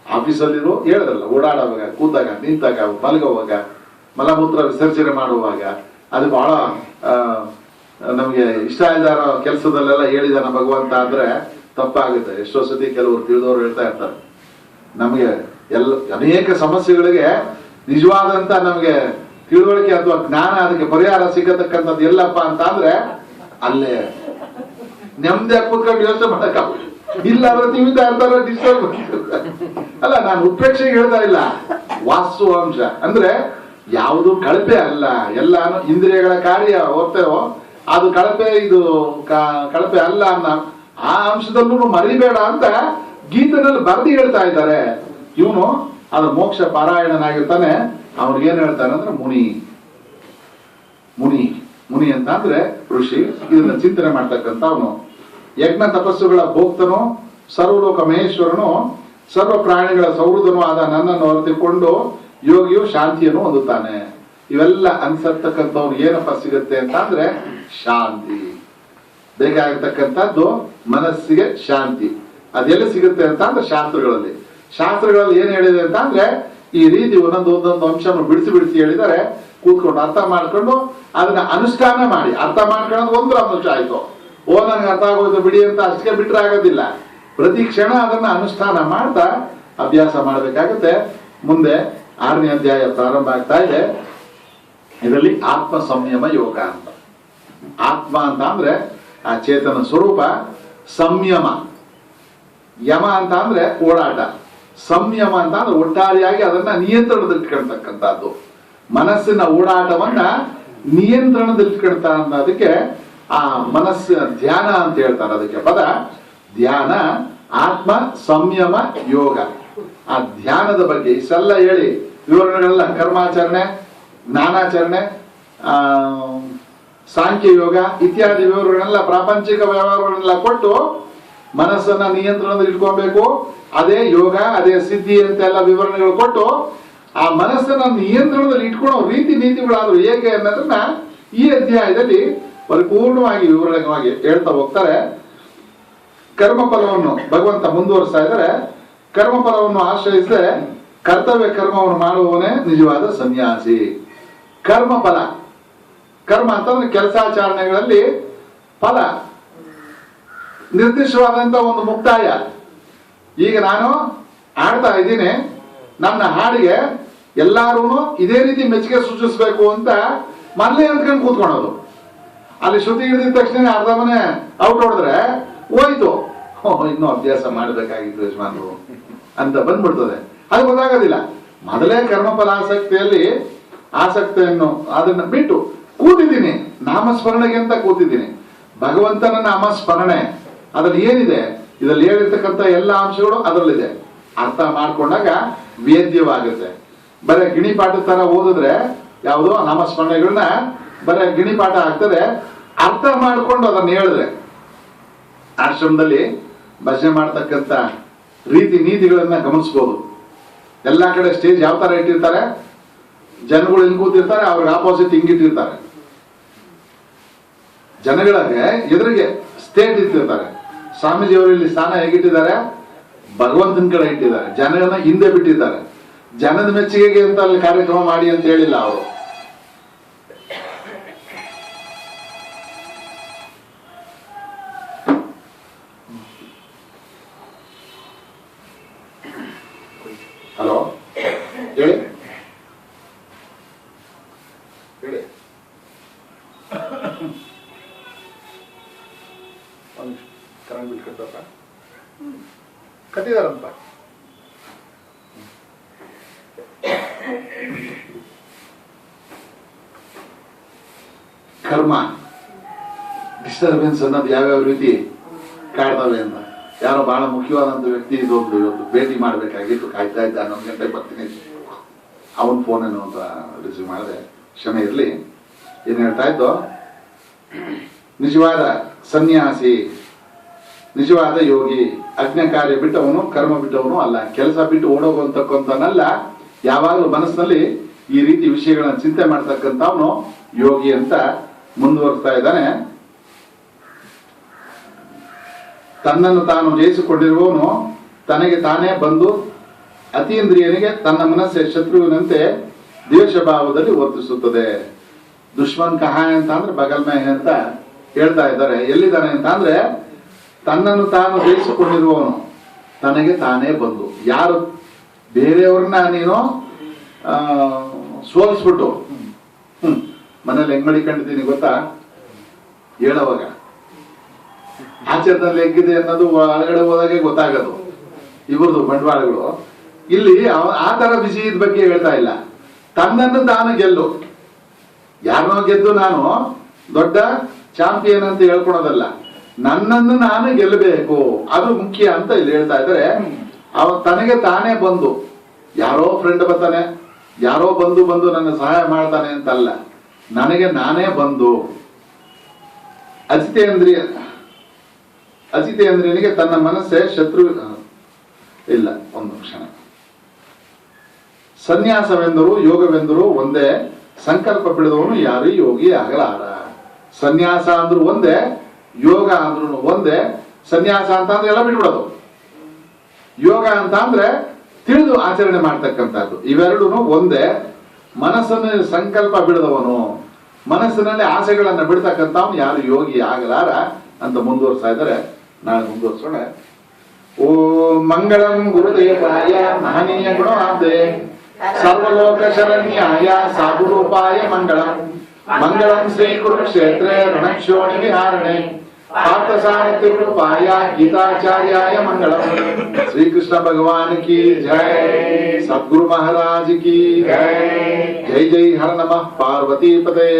ಆಫೀಸಲ್ಲಿರೋ ಹೇಳಿದ್ರಲ್ಲ, ಓಡಾಡುವಾಗ, ಕೂತಾಗ, ನಿಂತಾಗ, ಮಲಗುವಾಗ, ಮಲಮೂತ್ರ ವಿಸರ್ಜನೆ ಮಾಡುವಾಗ, ಅದು ಬಹಳ ನಮ್ಗೆ ಇಷ್ಟ ಇದ್ದಾರ ಕೆಲಸದಲ್ಲೆಲ್ಲ ಹೇಳಿದಾನ ಭಗವಂತ ಅಂದ್ರೆ ತಪ್ಪಾಗುತ್ತೆ. ಎಷ್ಟೋ ಸತಿ ಕೆಲವರು ತಿಳಿದವರು ಹೇಳ್ತಾ ಇರ್ತಾರೆ, ನಮಗೆ ಅನೇಕ ಸಮಸ್ಯೆಗಳಿಗೆ ನಿಜವಾದಂತ ನಮ್ಗೆ ತಿಳುವಳಿಕೆ ಅಥವಾ ಜ್ಞಾನ, ಅದಕ್ಕೆ ಪರಿಹಾರ ಸಿಗತಕ್ಕಂಥದ್ದು ಎಲ್ಲಪ್ಪ ಅಂತ ಅಂದ್ರೆ ಅಲ್ಲೇ ನೆಮ್ಮದಿ ಕೂತ್ಕೊಂಡು ಯೋಚನೆ ಮಾಡಕ ಇಲ್ಲ ಅಂದ್ರೆ ತಿಂತಾ ಇರ್ತಾರ, ಡಿಸ್ಟರ್ಬ್ ಅಲ್ಲ. ನಾನು ಉತ್ಪ್ರೇಕ್ಷೆಗೆ ಹೇಳ್ತಾ ಇಲ್ಲ, ವಾಸ್ತವಾಂಶ ಅಂದ್ರೆ ಯಾವುದು ಕಳಪೆ ಅಲ್ಲ, ಎಲ್ಲಾನು ಇಂದ್ರಿಯಗಳ ಕಾರ್ಯ ಹೊರ್ತೇವೋ ಅದು ಕಳಪೆ, ಇದು ಕಳಪೆ ಅಲ್ಲ ಅನ್ನೋ ಆ ಅಂಶದಲ್ಲೂ ಮರಿಬೇಡ ಅಂತ ಗೀತನಲ್ಲಿ ಬರೆದಿ ಹೇಳ್ತಾ ಇದ್ದಾರೆ. ಇವನು ಅದು ಮೋಕ್ಷ ಪಾರಾಯಣನಾಗಿರ್ತಾನೆ. ಅವ್ರಿಗೇನ್ ಹೇಳ್ತಾನೆ ಅಂದ್ರೆ ಮುನಿ ಮುನಿ ಮುನಿ ಅಂತ ಅಂದ್ರೆ ಋಷಿ. ಇದನ್ನ ಚಿಂತನೆ ಮಾಡ್ತಕ್ಕಂಥ ಅವನು ಯಜ್ಞ ತಪಸ್ಸುಗಳ ಭೋಕ್ತನು, ಸರ್ವಲೋಕ ಮಹೇಶ್ವರನು, ಸರ್ವ ಪ್ರಾಣಿಗಳ ಸೌಹೃದನು ಆದ ನನ್ನನ್ನು ಹೊರತಿಕೊಂಡು ಯೋಗಿಯು ಶಾಂತಿಯನ್ನು ಹೊಂದುತ್ತಾನೆ. ಇವೆಲ್ಲ ಅನ್ಸರ್ತಕ್ಕಂಥವ್ರು ಏನಪ್ಪ ಸಿಗುತ್ತೆ ಅಂತ ಅಂದ್ರೆ ಶಾಂತಿ. ಬೇಕಾಗಿರ್ತಕ್ಕಂಥದ್ದು ಮನಸ್ಸಿಗೆ ಶಾಂತಿ. ಅದೆಲ್ಲ ಸಿಗುತ್ತೆ ಅಂತ ಅಂದ್ರೆ ಶಾಸ್ತ್ರಗಳಲ್ಲಿ. ಶಾಸ್ತ್ರಗಳಲ್ಲಿ ಏನ್ ಹೇಳಿದೆ ಅಂತ ಅಂದ್ರೆ ಈ ರೀತಿ ಒಂದೊಂದು ಅಂಶವನ್ನು ಬಿಡಿಸಿ ಬಿಡಿಸಿ ಹೇಳಿದರೆ, ಕೂತ್ಕೊಂಡು ಅರ್ಥ ಮಾಡ್ಕೊಂಡು ಅದನ್ನ ಅನುಷ್ಠಾನ ಮಾಡಿ. ಅರ್ಥ ಮಾಡ್ಕೊಳ್ಳೋದು ಒಂದು ಅಂಶ ಆಯ್ತು, ಓ ನನ್ಗೆ ಅರ್ಥ ಆಗೋಯ್ತು ಬಿಡಿ ಅಂತ ಅಷ್ಟೇ ಬಿಟ್ರೆ ಆಗೋದಿಲ್ಲ. ಪ್ರತಿ ಕ್ಷಣ ಅದನ್ನ ಅನುಷ್ಠಾನ ಮಾಡ್ತಾ ಅಭ್ಯಾಸ ಮಾಡಬೇಕಾಗುತ್ತೆ. ಮುಂದೆ 6ನೇ ಅಧ್ಯಾಯ ಪ್ರಾರಂಭ ಆಗ್ತಾ ಇದೆ. ಇದರಲ್ಲಿ ಆತ್ಮ ಸಂಯಮ ಯೋಗ ಅಂತ. ಆತ್ಮ ಅಂತ ಅಂದ್ರೆ ಆ ಚೇತನ ಸ್ವರೂಪ, ಸಂಯಮ, ಯಮ ಅಂತ ಅಂದ್ರೆ ಓಡಾಟ, ಸಂಯಮ ಅಂತ ಅಂದ್ರೆ ಒಟ್ಟಾರೆಯಾಗಿ ಅದನ್ನ ನಿಯಂತ್ರಣದಲ್ಲಿಟ್ಕೊಳ್ತಕ್ಕಂಥದ್ದು. ಮನಸ್ಸಿನ ಓಡಾಟವನ್ನ ನಿಯಂತ್ರಣದಲ್ಲಿಟ್ಕೊಳ್ತ ಅನ್ನೋದಕ್ಕೆ ಆ ಮನಸ್ಸಿನ ಧ್ಯಾನ ಅಂತ ಹೇಳ್ತಾರೆ. ಅದಕ್ಕೆ ಪದ ಧ್ಯಾನ, ಆತ್ಮ ಸಂಯಮ ಯೋಗ. ಆ ಧ್ಯಾನದ ಬಗ್ಗೆ ಇಷ್ಟೆಲ್ಲ ಹೇಳಿ ವಿವರಣೆಗಳೆಲ್ಲ ಕರ್ಮಾಚರಣೆ, ಜ್ಞಾನಾಚರಣೆ, ಸಾಂಖ್ಯ ಯೋಗ ಇತ್ಯಾದಿ ವಿವರಗಳನ್ನೆಲ್ಲ, ಪ್ರಾಪಂಚಿಕ ವ್ಯವಹಾರಗಳನ್ನೆಲ್ಲ ಕೊಟ್ಟು ಮನಸ್ಸನ್ನ ನಿಯಂತ್ರಣದಲ್ಲಿ ಇಟ್ಕೊಬೇಕು. ಅದೇ ಯೋಗ, ಅದೇ ಸಿದ್ಧಿ ಅಂತೆಲ್ಲ ವಿವರಣೆಗಳು ಕೊಟ್ಟು ಆ ಮನಸ್ಸನ್ನ ನಿಯಂತ್ರಣದಲ್ಲಿ ಇಟ್ಕೊಳ್ಳೋ ರೀತಿ ನೀತಿಗಳಾದ್ರು ಹೇಗೆ ಅನ್ನೋದನ್ನ ಈ ಅಧ್ಯಾಯದಲ್ಲಿ ಪರಿಪೂರ್ಣವಾಗಿ ವಿವರಣೆವಾಗಿ ಹೇಳ್ತಾ ಹೋಗ್ತಾರೆ. ಕರ್ಮಫಲವನ್ನು ಭಗವಂತ ಮುಂದುವರಿಸ್ತಾ ಇದ್ದಾರೆ. ಕರ್ಮಫಲವನ್ನು ಆಶ್ರಯಿಸದೆ ಕರ್ತವ್ಯ ಕರ್ಮವನ್ನು ಮಾಡುವವನೇ ನಿಜವಾದ ಸನ್ಯಾಸಿ. ಕರ್ಮಫಲ, ಕರ್ಮ ಅಂತಂದ್ರೆ ಕೆಲಸಾಚರಣೆಗಳಲ್ಲಿ ಫಲ, ನಿರ್ದಿಷ್ಟವಾದಂತ ಒಂದು ಮುಕ್ತಾಯ. ಈಗ ನಾನು ಹಾಡ್ತಾ ಇದ್ದೀನಿ, ನನ್ನ ಹಾಡಿಗೆ ಎಲ್ಲಾರು ಇದೇ ರೀತಿ ಮೆಚ್ಚುಗೆ ಸೂಚಿಸ್ಬೇಕು ಅಂತ ಮೊದಲೇ ಅಂದ್ಕೊಂಡು ಕೂತ್ಕೊಳೋದು. ಅಲ್ಲಿ ಶ್ರುತಿ ಹಿಡಿದ ತಕ್ಷಣ ಅರ್ಧ ಮನೆ ಔಟ್ ಹೊಡೆದ್ರೆ ಹೋಯ್ತು, ಇನ್ನೂ ಅಭ್ಯಾಸ ಮಾಡಬೇಕಾಗಿತ್ತು ಯಜಮಾನರು ಅಂತ ಬಂದ್ಬಿಡ್ತದೆ. ಅದು ಗೊತ್ತಾಗೋದಿಲ್ಲ. ಮೊದಲೇ ಕರ್ಮಫಲಾಸಕ್ತಿಯಲ್ಲಿ ಆಸಕ್ತಿಯನ್ನು ಅದನ್ನ ಬಿಟ್ಟು ಕೂತಿದ್ದೀನಿ, ನಾಮಸ್ಮರಣೆಗೆ ಅಂತ ಕೂತಿದ್ದೀನಿ. ಭಗವಂತನ ನಾಮಸ್ಮರಣೆ ಅದ್ರಲ್ಲಿ ಏನಿದೆ, ಇದ್ರಲ್ಲಿ ಹೇಳಿರ್ತಕ್ಕಂಥ ಎಲ್ಲ ಅಂಶಗಳು ಅದರಲ್ಲಿದೆ. ಅರ್ಥ ಮಾಡ್ಕೊಂಡಾಗ ವೇದ್ಯವಾಗುತ್ತೆ. ಬರೀ ಗಿಣಿಪಾಠ ತರ ಓದಿದ್ರೆ ಯಾವುದೋ ನಾಮಸ್ಮರಣೆಗಳನ್ನ ಬರೀ ಗಿಣಿಪಾಠ ಆಗ್ತದೆ. ಅರ್ಥ ಮಾಡ್ಕೊಂಡು ಅದನ್ನ ಹೇಳಿದ್ರೆ, ಆಶ್ರಮದಲ್ಲಿ ಭಜನೆ ಮಾಡ್ತಕ್ಕಂಥ ರೀತಿ ನೀತಿಗಳನ್ನ ಗಮನಿಸ್ಬೋದು. ಎಲ್ಲಾ ಕಡೆ ಸ್ಟೇಜ್ ಯಾವ ತರ ಇಟ್ಟಿರ್ತಾರೆ, ಜನಗಳು ಹಿಂಗ್ ಕೂತಿರ್ತಾರೆ, ಅವ್ರಿಗೆ ಆಪೋಸಿಟ್ ಹಿಂಗಿಟ್ಟಿರ್ತಾರೆ. ಜನಗಳಿಗೆ ಎದುರಿಗೆ ಸ್ಟೇಜ್ ಇಟ್ಟಿರ್ತಾರೆ. ಸ್ವಾಮೀಜಿಯವರು ಇಲ್ಲಿ ಸ್ಥಾನ ಹೇಗಿಟ್ಟಿದ್ದಾರೆ, ಭಗವಂತನ ಕಡೆ ಇಟ್ಟಿದ್ದಾರೆ. ಜನಗಳನ್ನ ಹಿಂದೆ ಬಿಟ್ಟಿದ್ದಾರೆ. ಜನದ ಮೆಚ್ಚುಗೆಗೆ ಅಂತ ಅಲ್ಲಿ ಕಾರ್ಯಕ್ರಮ ಮಾಡಿ ಅಂತ ಹೇಳಿಲ್ಲ ಅವರು. ಕರ್ಮ ಡಿಸ್ಟರ್ಬೆನ್ಸ್ ಅನ್ನೋದು ಯಾವ್ಯಾವ ರೀತಿ ಕಾಡ್ತವೆ ಅಂತ. ಯಾರೋ ಬಹಳ ಮುಖ್ಯವಾದಂತ ವ್ಯಕ್ತಿ ಇದೊಂದು ಇವತ್ತು ಭೇಟಿ ಮಾಡ್ಬೇಕಾಗಿತ್ತು, ಕಾಯ್ತಾ ಇದ್ದ 11 ಗಂಟೆಗೆ ಬರ್ತೀನಿ, ಅವನ್ ಫೋನ್ ಏನು ಅಂತ ರಿಸೀವ್ ಮಾಡಿದೆ, ಕ್ಷಮೆ ಇರ್ಲಿ. ಏನ್ ಹೇಳ್ತಾ ಇದ್ದೋ, ನಿಜವಾದ ಸನ್ಯಾಸಿ, ನಿಜವಾದ ಯೋಗಿ ಅಜ್ಞ ಕಾರ್ಯ ಬಿಟ್ಟವನು, ಕರ್ಮ ಬಿಟ್ಟವನು ಅಲ್ಲ. ಕೆಲಸ ಬಿಟ್ಟು ಓಡೋಗುವಂತಕ್ಕಂಥವನಲ್ಲ, ಯಾವಾಗಲೂ ಮನಸ್ಸಿನಲ್ಲಿ ಈ ರೀತಿ ವಿಷಯಗಳನ್ನ ಚಿಂತೆ ಮಾಡ್ತಕ್ಕಂಥವನು ಯೋಗಿ ಅಂತ ಮುಂದುವರಿಸ್ತಾ ಇದ್ದಾನೆ. ತನ್ನನ್ನು ತಾನು ಜಯಿಸಿಕೊಂಡಿರುವವನು ತನಗೆ ತಾನೇ ಬಂದು ಅತೀಂದ್ರಿಯನಿಗೆ ತನ್ನ ಮನಸ್ಸೇ ಶತ್ರುವಿನಂತೆ ದ್ವೇಷ ಭಾವದಲ್ಲಿ ವರ್ತಿಸುತ್ತದೆ. ದುಶ್ಮನ್ ಕಹಾಯ ಅಂತ ಅಂದ್ರೆ ಬಗಲ್ ಮೇ ಅಂತ ಹೇಳ್ತಾ ಇದ್ದಾರೆ. ಎಲ್ಲಿದ್ದಾನೆ ಅಂತ ಅಂದ್ರೆ ತನ್ನನ್ನು ತಾನು ಜಯಿಸಿಕೊಂಡಿರುವವನು ತನಗೆ ತಾನೇ ಬಂದು. ಯಾರು ಬೇರೆಯವ್ರನ್ನ ನೀನು ಸೋಲಿಸ್ಬಿಟ್ಟು ಮನೇಲಿ ಹೆಂಗ್ ಮಡಿಕೊಂಡಿದ್ದೀನಿ ಗೊತ್ತಾ, ಹೇಳೋವಾಗ ಆಚರಣೆಯಲ್ಲಿ ಹೆಂಗಿದೆ ಅನ್ನೋದು ಒಳಗಡೆ ಹೋದಾಗೆ ಗೊತ್ತಾಗೋದು ಇವ್ರದ್ದು ಬಂಡವಾಳಗಳು. ಇಲ್ಲಿ ಆ ತರ ಬಿಸಿ ಇದ್ ಬಗ್ಗೆ ಹೇಳ್ತಾ ಇಲ್ಲ. ತನ್ನನ್ನು ತಾನು ಗೆಲ್ಲು, ಯಾರನ್ನೋ ಗೆದ್ದು ನಾನು ದೊಡ್ಡ ಚಾಂಪಿಯನ್ ಅಂತ ಹೇಳ್ಕೊಳೋದಲ್ಲ, ನನ್ನನ್ನು ನಾನು ಗೆಲ್ಲಬೇಕು, ಅದು ಮುಖ್ಯ ಅಂತ ಇಲ್ಲಿ ಹೇಳ್ತಾ ಇದ್ದಾರೆ. ತನಗೆ ತಾನೇ ಬಂದು, ಯಾರೋ ಫ್ರೆಂಡ್ ಬರ್ತಾನೆ, ಯಾರೋ ಬಂದು ನನ್ನ ಸಹಾಯ ಮಾಡ್ತಾನೆ ಅಂತಲ್ಲ, ನನಗೆ ನಾನೇ ಬಂದು. ಅಜಿತೇಂದ್ರಿಯನಿಗೆ ತನ್ನ ಮನಸ್ಸೇ ಶತ್ರು ಇಲ್ಲ. ಒಂದು ಕ್ಷಣ. ಸನ್ಯಾಸವೆಂದರು ಯೋಗವೆಂದರು ಒಂದೇ, ಸಂಕಲ್ಪ ಬಿಡದವನು ಯಾರು ಯೋಗಿ ಆಗಲಾರ. ಸನ್ಯಾಸ ಅಂದ್ರು ಒಂದೇ, ಯೋಗ ಅಂದ್ರೂ ಒಂದೇ. ಸನ್ಯಾಸ ಅಂತ ಅಂದ್ರೆ ಎಲ್ಲ ಬಿಟ್ಬಿಡೋದು, ಯೋಗ ಅಂತ ಅಂದ್ರೆ ತಿಳಿದು ಆಚರಣೆ ಮಾಡ್ತಕ್ಕಂಥದ್ದು. ಇವೆರಡೂ ಒಂದೇ. ಮನಸ್ಸನ್ನು ಸಂಕಲ್ಪ ಬಿಡದವನು, ಮನಸ್ಸಿನಲ್ಲಿ ಆಸೆಗಳನ್ನ ಬಿಡ್ತಕ್ಕಂಥವ್ನು ಯಾರು ಯೋಗಿ ಆಗಲಾರ ಅಂತ ಮುಂದುವರ್ಸ್ತಾ ಇದ್ದಾರೆ. ನಾಳೆ ಮುಂದುವರ್ಸೋಣ. ಓಂ ಮಂಗಳಂ ಗುರುದೇವಾಯ ಮಹನೀಯ ಗುಣವಾಬ್ದೆ ಸರ್ವಲೋಕ ಶರಣ್ಯಾಯ ಸಾಧುರೂಪಾಯ ಮಂಗಳಂ. ಮಂಗಳಂ ಶ್ರೀ ಕುರುಕ್ಷೇತ್ರೇ ರಣಕ್ಷೋಣಿ ವಿಹಾರಣೆ ಪಾರ್ಥಸಾರಥಿ ರೂಪಾಯ ಗೀತಾಚಾರ್ಯಾಯ ಮಂಗಳಂ. ಶ್ರೀಕೃಷ್ಣ ಭಗವಾನ್ ಕಿ ಜೈ, ಸದ್ಗುರು ಮಹಾರಾಜ್ ಕಿ ಜೈ. ಜೈ ಜೈ ಹರ ನಮಃ ಪಾರ್ವತಿ ಪದೇ.